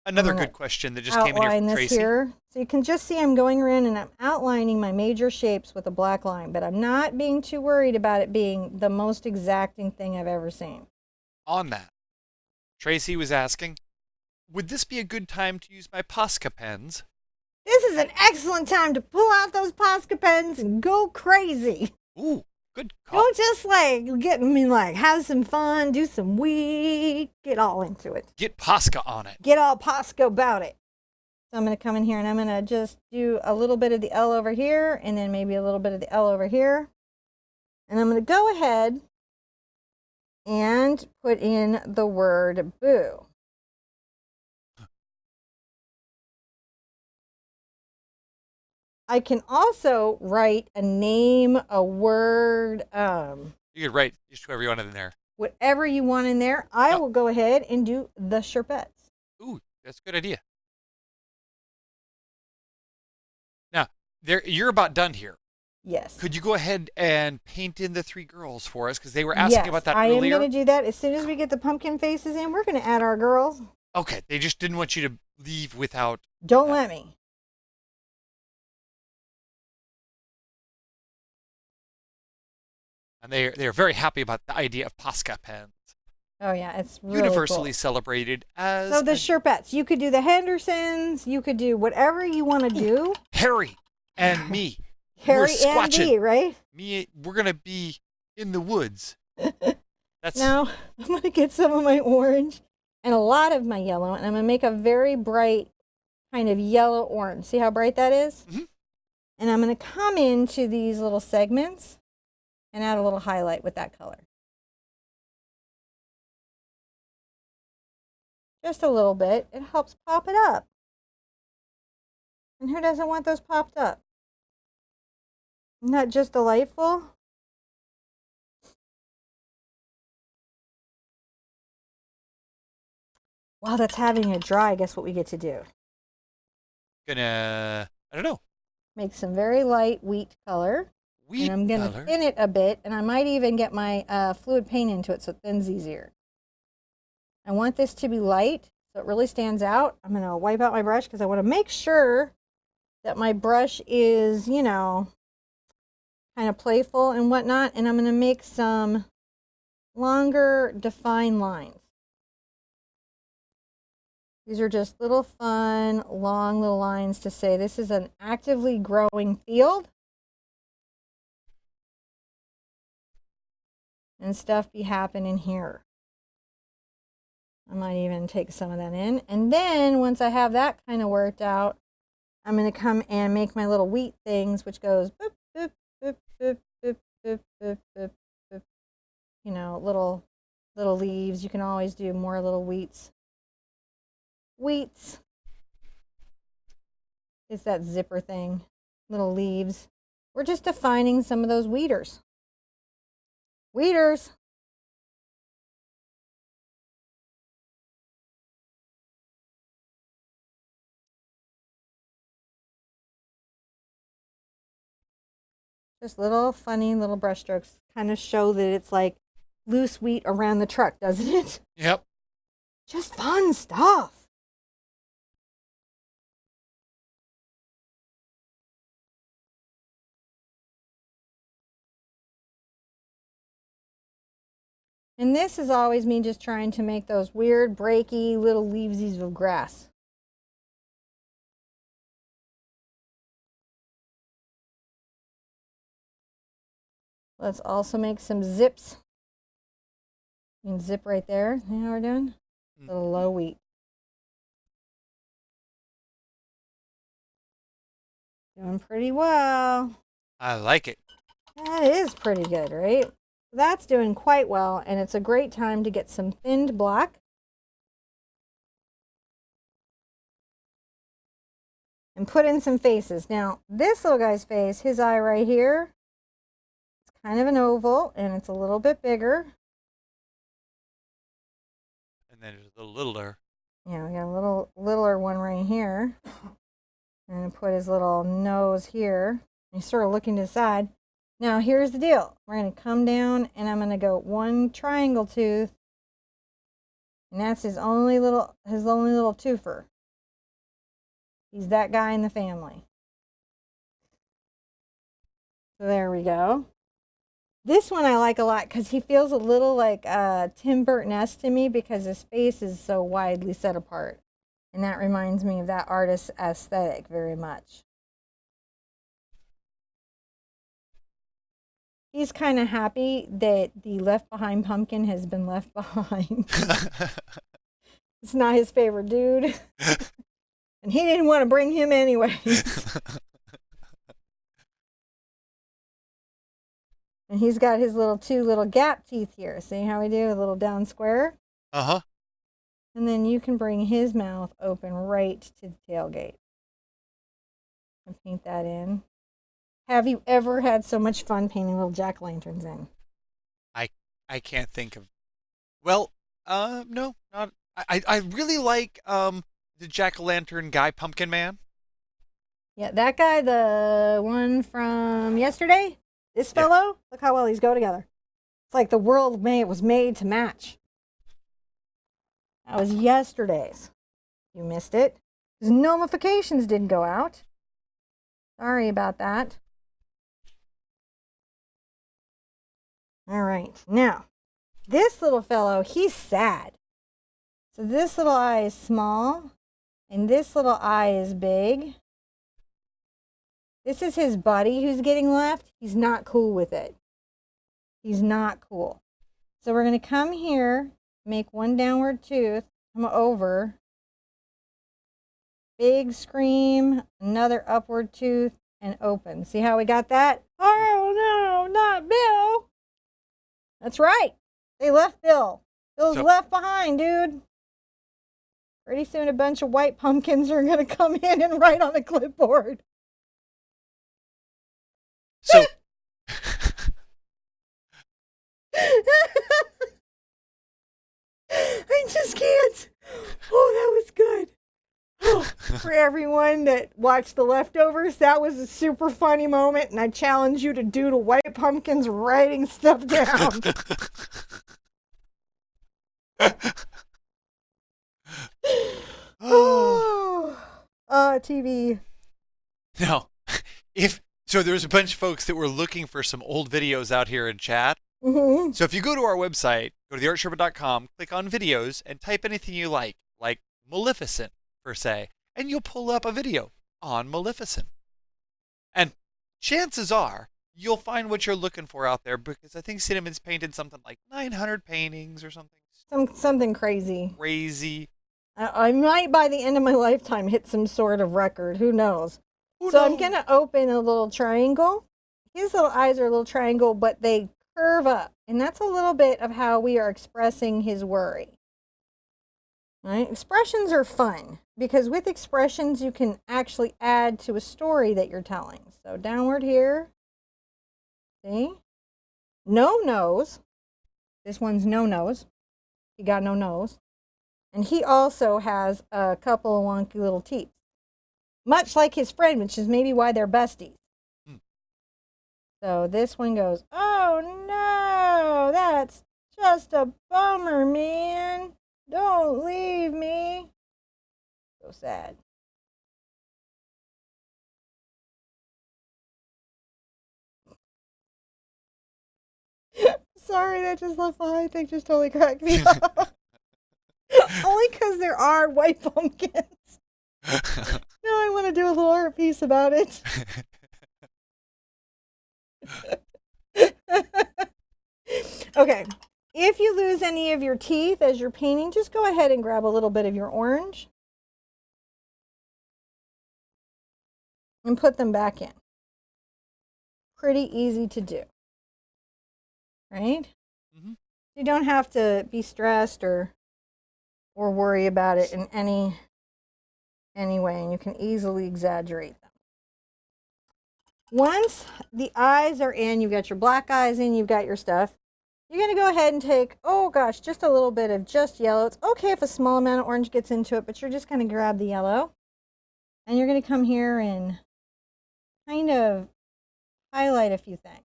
another good question that just came in here from Tracy. Here. So you can just see I'm going around and I'm outlining my major shapes with a black line, but I'm not being too worried about it being the most exacting thing I've ever seen. On that, Tracy was asking, would this be a good time to use my Posca pens? This is an excellent time to pull out those Posca pens and go crazy. Ooh, good call. Don't just have some fun, do some weed, get all into it. Get Posca on it. Get all Posca about it. So I'm going to come in here and I'm going to just do a little bit of the L over here and then maybe a little bit of the L over here. And I'm going to go ahead and put in the word boo. I can also write a name, a word. You could write just whoever you want in there. Whatever you want in there. I will go ahead and do the Sherpettes. Ooh, that's a good idea. Now, you're about done here. Yes. Could you go ahead and paint in the three girls for us? Because they were asking about that earlier. I am going to do that. As soon as we get the pumpkin faces in, we're going to add our girls. Okay, they just didn't want you to leave without... Don't let me. And they're very happy about the idea of Posca pens. Oh yeah, it's really universally cool. celebrated as So the Sherpettes, you could do the Hendersons, you could do whatever you want to do. Harry and me. We're Harry and squatching. Dee, right? We're gonna be in the woods. That's Now I'm gonna get some of my orange and a lot of my yellow, and I'm gonna make a very bright kind of yellow orange. See how bright that is? Mm-hmm. And I'm gonna come into these little segments and add a little highlight with that color. Just a little bit. It helps pop it up. And who doesn't want those popped up? Isn't that just delightful? While that's having it dry, guess what we get to do? I don't know. Make some very light wheat color. Wheat and I'm going to thin it a bit, and I might even get my fluid paint into it so it thins easier. I want this to be light so it really stands out. I'm going to wipe out my brush because I want to make sure that my brush is, you know, kind of playful and whatnot. And I'm going to make some longer defined lines. These are just little fun, long little lines to say this is an actively growing field. And stuff be happening here. I might even take some of that in. And then once I have that kind of worked out, I'm going to come and make my little wheat things, which goes boop, boop, boop, boop, boop, boop, boop, boop, boop. You know, little leaves. You can always do more little wheats. Wheats. It's that zipper thing. Little leaves. We're just defining some of those weeders. Weeders. Just little funny little brush strokes. Kind of show that it's like loose wheat around the truck, doesn't it? Yep. Just fun stuff. And this is always me just trying to make those weird, breaky little leavesies of grass. Let's also make some zips. You can zip right there. You know what we're doing? A little low wheat. Doing pretty well. I like it. That is pretty good, right? That's doing quite well, and it's a great time to get some thinned black. And put in some faces. Now, this little guy's face, his eye right here, it's kind of an oval, and it's a little bit bigger. And then there's a little littler. Yeah, we got a little littler one right here. And put his little nose here. He's sort of looking to the side. Now, here's the deal. We're going to come down, and I'm going to go one triangle tooth. And that's his only little twofer. He's that guy in the family. So there we go. This one I like a lot because he feels a little like Tim Burton-esque to me because his face is so widely set apart. And that reminds me of that artist's aesthetic very much. He's kind of happy that the Left Behind pumpkin has been left behind. It's not his favorite dude. And he didn't want to bring him anyways. And he's got his two little gap teeth here. See how we do a little down square? Uh-huh. And then you can bring his mouth open right to the tailgate. And paint that in. Have you ever had so much fun painting little jack-o'-lanterns in? I can't think of. Well, no, not. I really like the jack-o'-lantern guy, Pumpkin Man. Yeah, that guy, the one from yesterday. This fellow, look how well these go together. It's like the world was made to match. That was yesterday's. You missed it. His notifications didn't go out. Sorry about that. All right, now This little fellow, he's sad. So this little eye is small, and this little eye is big. This is his buddy who's getting left. He's not cool with it. He's not cool. So we're going to come here, make one downward tooth, come over, big scream, another upward tooth, and open. See how we got that? Oh no, not Bill. That's right. They left Bill. Bill's left behind, dude. Pretty soon a bunch of white pumpkins are going to come in and write on the clipboard. So I just can't. Oh, that was good. Oh, for everyone that watched The Leftovers, that was a super funny moment, and I challenge you to do the white pumpkins writing stuff down. TV. no, so there's a bunch of folks that were looking for some old videos out here in chat. Mm-hmm. So if you go to our website, go to theartsherpa.com, click on videos, and type anything you like Maleficent, per se, and you'll pull up a video on Maleficent. And chances are you'll find what you're looking for out there, because I think Cinnamon's painted something like 900 paintings or something. Something crazy. Crazy. I might, by the end of my lifetime, hit some sort of record. Who knows? Who So knows? I'm going to open a little triangle. His little eyes are a little triangle, but they curve up. And that's a little bit of how we are expressing his worry. Right? Expressions are fun, because with expressions, you can actually add to a story that you're telling. So downward here. See? No nose. This one's no nose. He got no nose. And he also has a couple of wonky little teeth. Much like his friend, which is maybe why they're besties. So this one goes, oh no, that's just a bummer, man. Don't leave me. So sad. Sorry, that just left behind. They just totally cracked me up. Only because there are white pumpkins. Now I want to do a little art piece about it. Okay, if you lose any of your teeth as you're painting, just go ahead and grab a little bit of your orange and put them back in. Pretty easy to do, right? Mm-hmm. You don't have to be stressed or worry about it in any way, and you can easily exaggerate them. Once the eyes are in, you've got your black eyes in, you've got your stuff, you're going to go ahead and take, oh gosh, just a little bit of just yellow. It's okay if a small amount of orange gets into it, but you're just going to grab the yellow, and you're going to come here and kind of highlight a few things.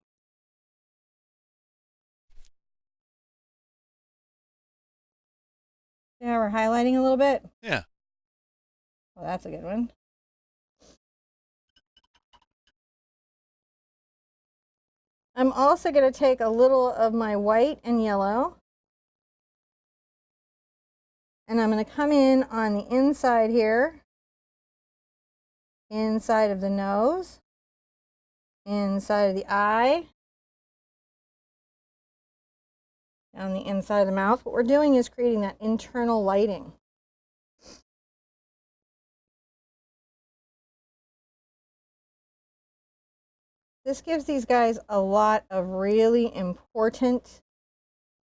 Yeah, we're highlighting a little bit. Yeah. Well, that's a good one. I'm also going to take a little of my white and yellow, and I'm going to come in on the inside here, inside of the nose, inside of the eye, down the inside of the mouth. What we're doing is creating that internal lighting. This gives these guys a lot of really important,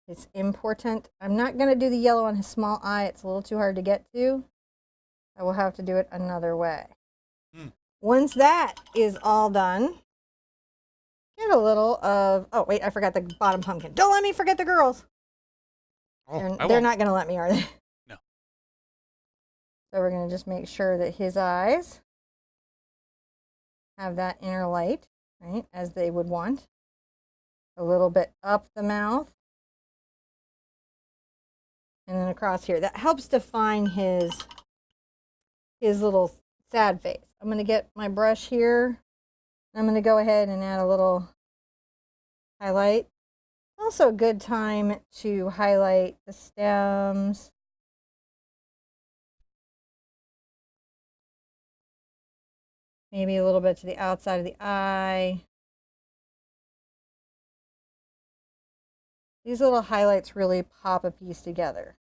it's important. I'm not going to do the yellow on his small eye. It's a little too hard to get to. I will have to do it another way. Once that is all done, get a little of, oh wait, I forgot the bottom pumpkin. Don't let me forget the girls. Oh, They're not going to let me, are they? No. So we're going to just make sure that his eyes have that inner light, right, as they would want. A little bit up the mouth. And then across here. That helps define his little sad face. I'm going to get my brush here. I'm going to go ahead and add a little highlight. A Also a good time to highlight the stems. Maybe a little bit to the outside of the eye. These little highlights really pop a piece together.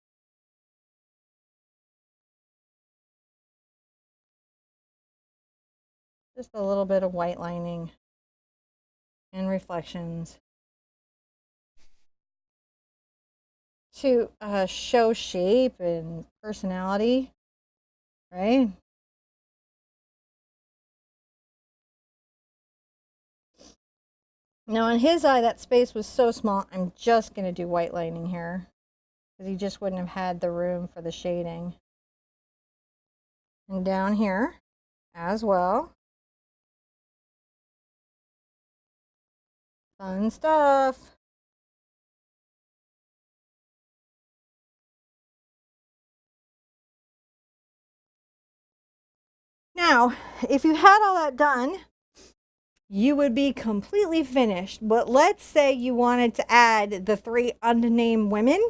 Just a little bit of white lining and reflections to show shape and personality, right? Now on his eye, that space was so small, I'm just going to do white lining here because he just wouldn't have had the room for the shading. And down here as well. Fun stuff. Now, if you had all that done, you would be completely finished. But let's say you wanted to add the 3 unnamed women,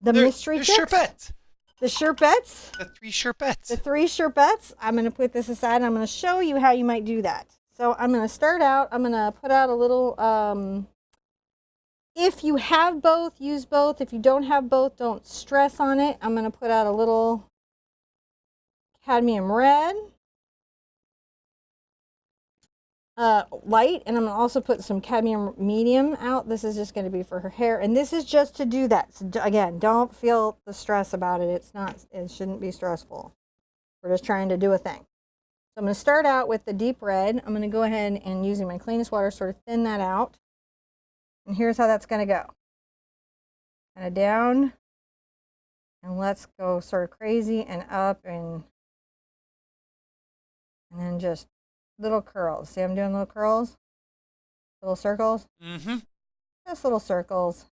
the mystery the chicks, Sherpettes. the Sherpettes, The 3 Sherpettes. the 3 Sherpettes. I'm going to put this aside and I'm going to show you how you might do that. So I'm going to start out, I'm going to put out a little, if you have both, use both. If you don't have both, don't stress on it. I'm going to put out a little cadmium red. Light, and I'm going to also put some cadmium medium out. This is just going to be for her hair, and this is just to do that. So again, don't feel the stress about it. It shouldn't be stressful. We're just trying to do a thing. So I'm going to start out with the deep red. I'm going to go ahead and using my cleanest water sort of thin that out. And here's how that's going to go. Kind of down, and let's go sort of crazy and up, and then just little curls. See, I'm doing little curls, little circles. Mm-hmm. Just little circles.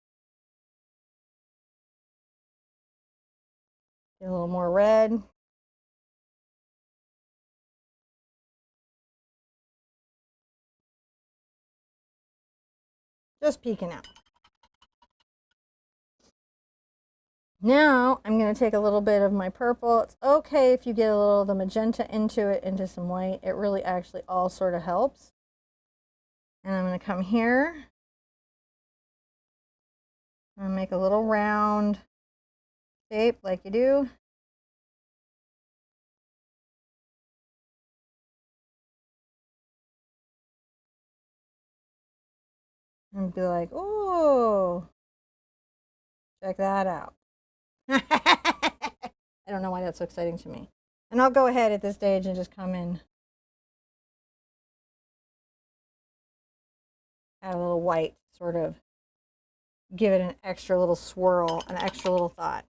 Get a little more red. Just peeking out. Now I'm going to take a little bit of my purple. It's okay if you get a little of the magenta into it, into some white. It really actually all sort of helps. And I'm going to come here and make a little round shape like you do. And be like, oh, check that out. I don't know why that's so exciting to me. And I'll go ahead at this stage and just come in. Add a little white, sort of give it an extra little swirl, an extra little thought.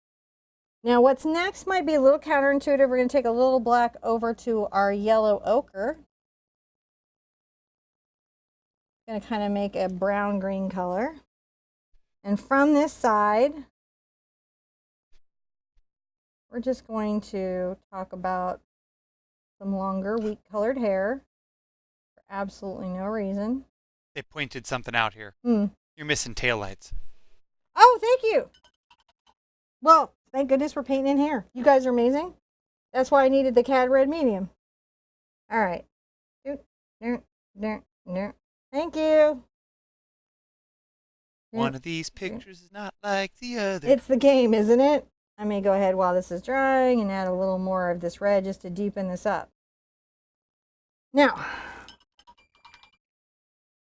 Now what's next might be a little counterintuitive. We're going to take a little black over to our yellow ochre. Going to kind of make a brown-green color. And from this side, we're just going to talk about some longer, weak-colored hair for absolutely no reason. They pointed something out here. You're missing taillights. Oh, thank you. Well, thank goodness we're painting in hair. You guys are amazing. That's why I needed the cad red medium. All right. Thank you. One of these pictures is not like the other. It's the game, isn't it? I may go ahead while this is drying and add a little more of this red just to deepen this up. Now,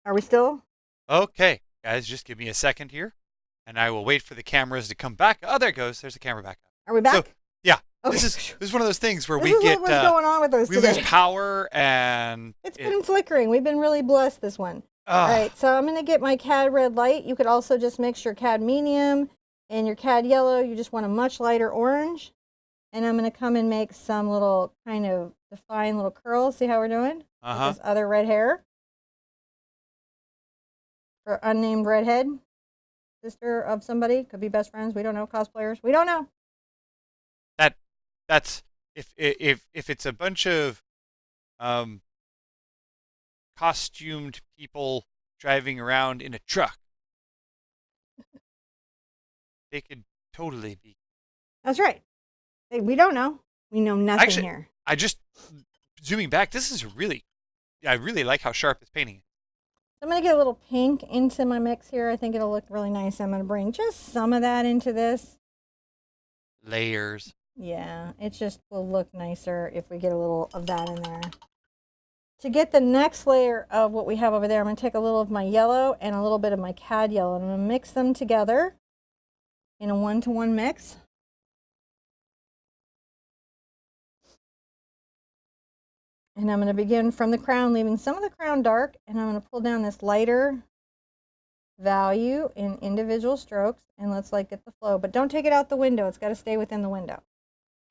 are we still? Okay, guys, just give me a second here, and I will wait for the cameras to come back. Oh, there it goes. There's the camera back up. Are we back? So, yeah. Okay. This is one of those things where this we is get what's going on with us we today. lose power, and It's been flickering. We've been really blessed this one. All right, so I'm going to get my cad red light. You could also just mix your cad medium and your cad yellow. You just want a much lighter orange. And I'm going to come and make some little kind of defined little curls. See how we're doing? With this other red hair. For unnamed redhead. Sister of somebody. Could be best friends. We don't know. Cosplayers. We don't know. That's if it's a bunch of costumed people driving around in a truck, They could totally be. That's right. Hey, we don't know. We know nothing Actually, here. I just zooming back. This is I really like how sharp it's painting. I'm going to get a little pink into my mix here. I think it'll look really nice. I'm going to bring just some of that into this. Layers. Yeah, it just will look nicer if we get a little of that in there. To get the next layer of what we have over there, I'm going to take a little of my yellow and a little bit of my cad yellow, and I'm going to mix them together in a 1-to-1 mix. And I'm going to begin from the crown, leaving some of the crown dark, and I'm going to pull down this lighter value in individual strokes, and let's like get the flow, but don't take it out the window. It's got to stay within the window.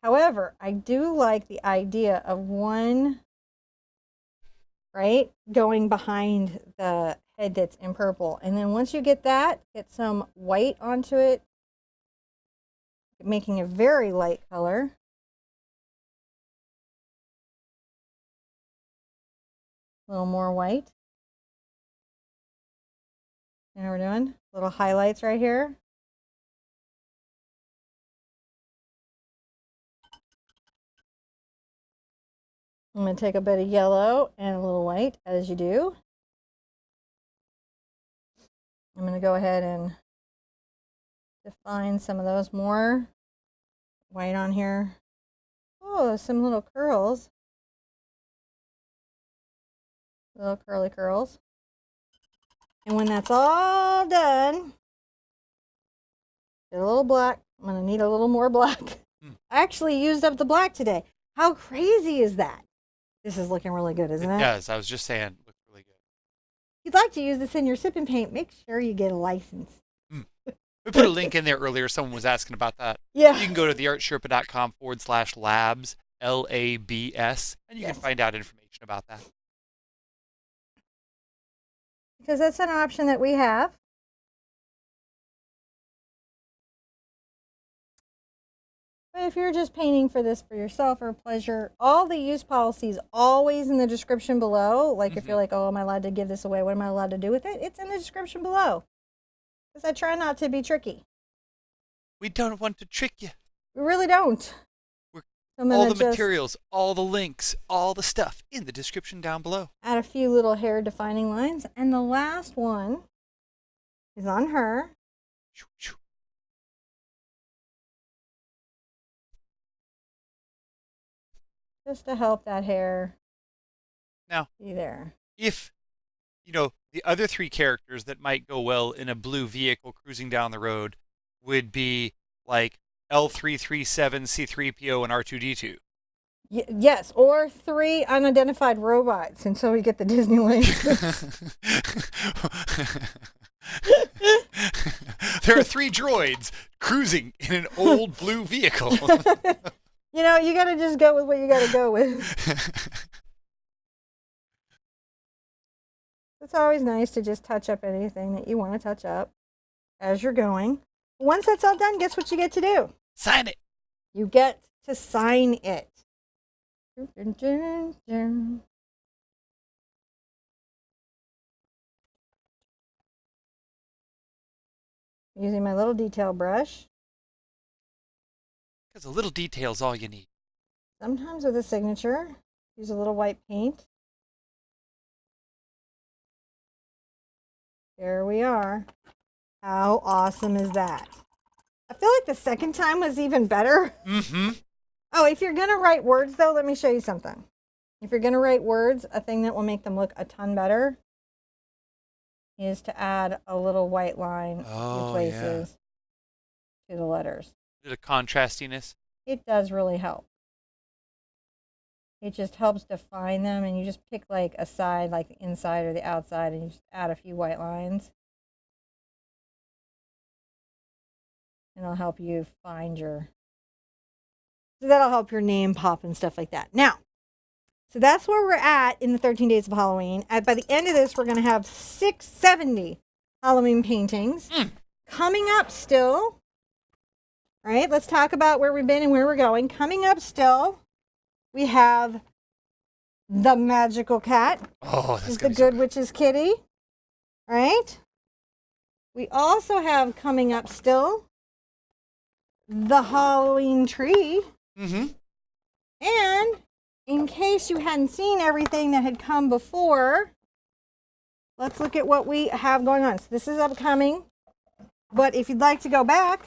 However, I do like the idea of one, right, going behind the head that's in purple. And then once you get that, get some white onto it, making a very light color. A little more white. And we're doing little highlights right here. I'm going to take a bit of yellow and a little white, as you do. I'm going to go ahead and define some of those more. White on here. Oh, some little curls. Little curly curls. And when that's all done, get a little black. I'm going to need a little more black. I actually used up the black today. How crazy is that? This is looking really good, isn't it? It does. I was just saying, it looks really good. If you'd like to use this in your sip and paint, make sure you get a license. We put a link in there earlier. Someone was asking about that. Yeah. You can go to theartsherpa.com/labs, LABS, and you can find out information about that. Because that's an option that we have. But if you're just painting for this for yourself or pleasure, all the use policies always in the description below. Like if you're like, oh, am I allowed to give this away? What am I allowed to do with it? It's in the description below. Because I try not to be tricky. We don't want to trick you. We really don't. All the materials, all the links, all the stuff in the description down below. Add a few little hair defining lines. And the last one is on her. Just to help that hair be there. If, the other three characters that might go well in a blue vehicle cruising down the road would be like L337, C3PO, and R2D2. Yes, or 3 unidentified robots, and so we get the Disney license. There are 3 droids cruising in an old blue vehicle. You got to just go with what you got to go with. It's always nice to just touch up anything that you want to touch up as you're going. Once that's all done, guess what you get to do? Sign it. You get to sign it. Using my little detail brush. Because a little detail is all you need. Sometimes with a signature, use a little white paint. There we are. How awesome is that? I feel like the second time was even better. Mm-hmm. Oh, if you're going to write words, though, let me show you something. If you're going to write words, a thing that will make them look a ton better is to add a little white line in places to the letters. A bit of contrastiness. It does really help. It just helps define them, and you just pick like a side, like the inside or the outside, and you just add a few white lines. And it'll help you find your... So that'll help your name pop and stuff like that. Now, so that's where we're at in the 13 Days of Halloween. By the end of this, we're going to have 670 Halloween paintings. Coming up still, all right, let's talk about where we've been and where we're going. Coming up still, we have the magical cat. Oh, that's the Good Witch's Kitty, right? We also have coming up still the Halloween tree. Mm-hmm. And in case you hadn't seen everything that had come before, let's look at what we have going on. So this is upcoming. But if you'd like to go back,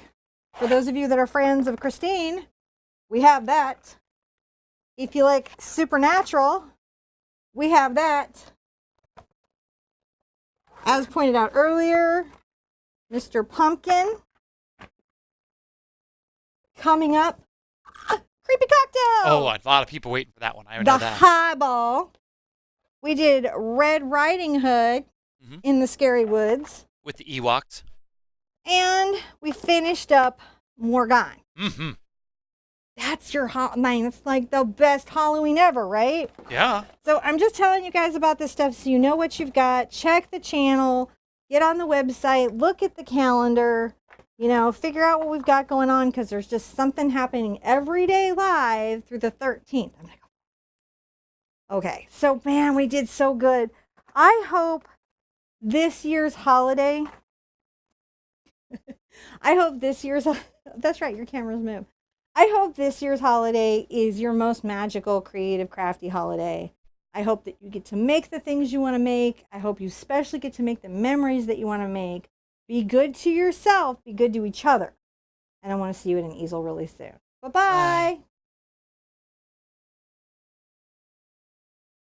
for those of you that are friends of Christine, we have that. If you like Supernatural, we have that. As pointed out earlier, Mr. Pumpkin. Coming up, Creepy Cocktail. Oh, a lot of people waiting for that one. I know The that. Highball. We did Red Riding Hood in the Scary Woods. With the Ewoks. And we finished up Morgan. Mm-hmm. That's your man. It's like the best Halloween ever, right? Yeah. So I'm just telling you guys about this stuff so you know what you've got. Check the channel. Get on the website. Look at the calendar. You know, figure out what we've got going on because there's just something happening every day live through the 13th. I'm like, okay. So, man, we did so good. I hope this year's holiday... That's right, your camera's moved. I hope this year's holiday is your most magical, creative, crafty holiday. I hope that you get to make the things you want to make. I hope you especially get to make the memories that you want to make. Be good to yourself. Be good to each other. And I want to see you at an easel really soon. Bye-bye. Bye.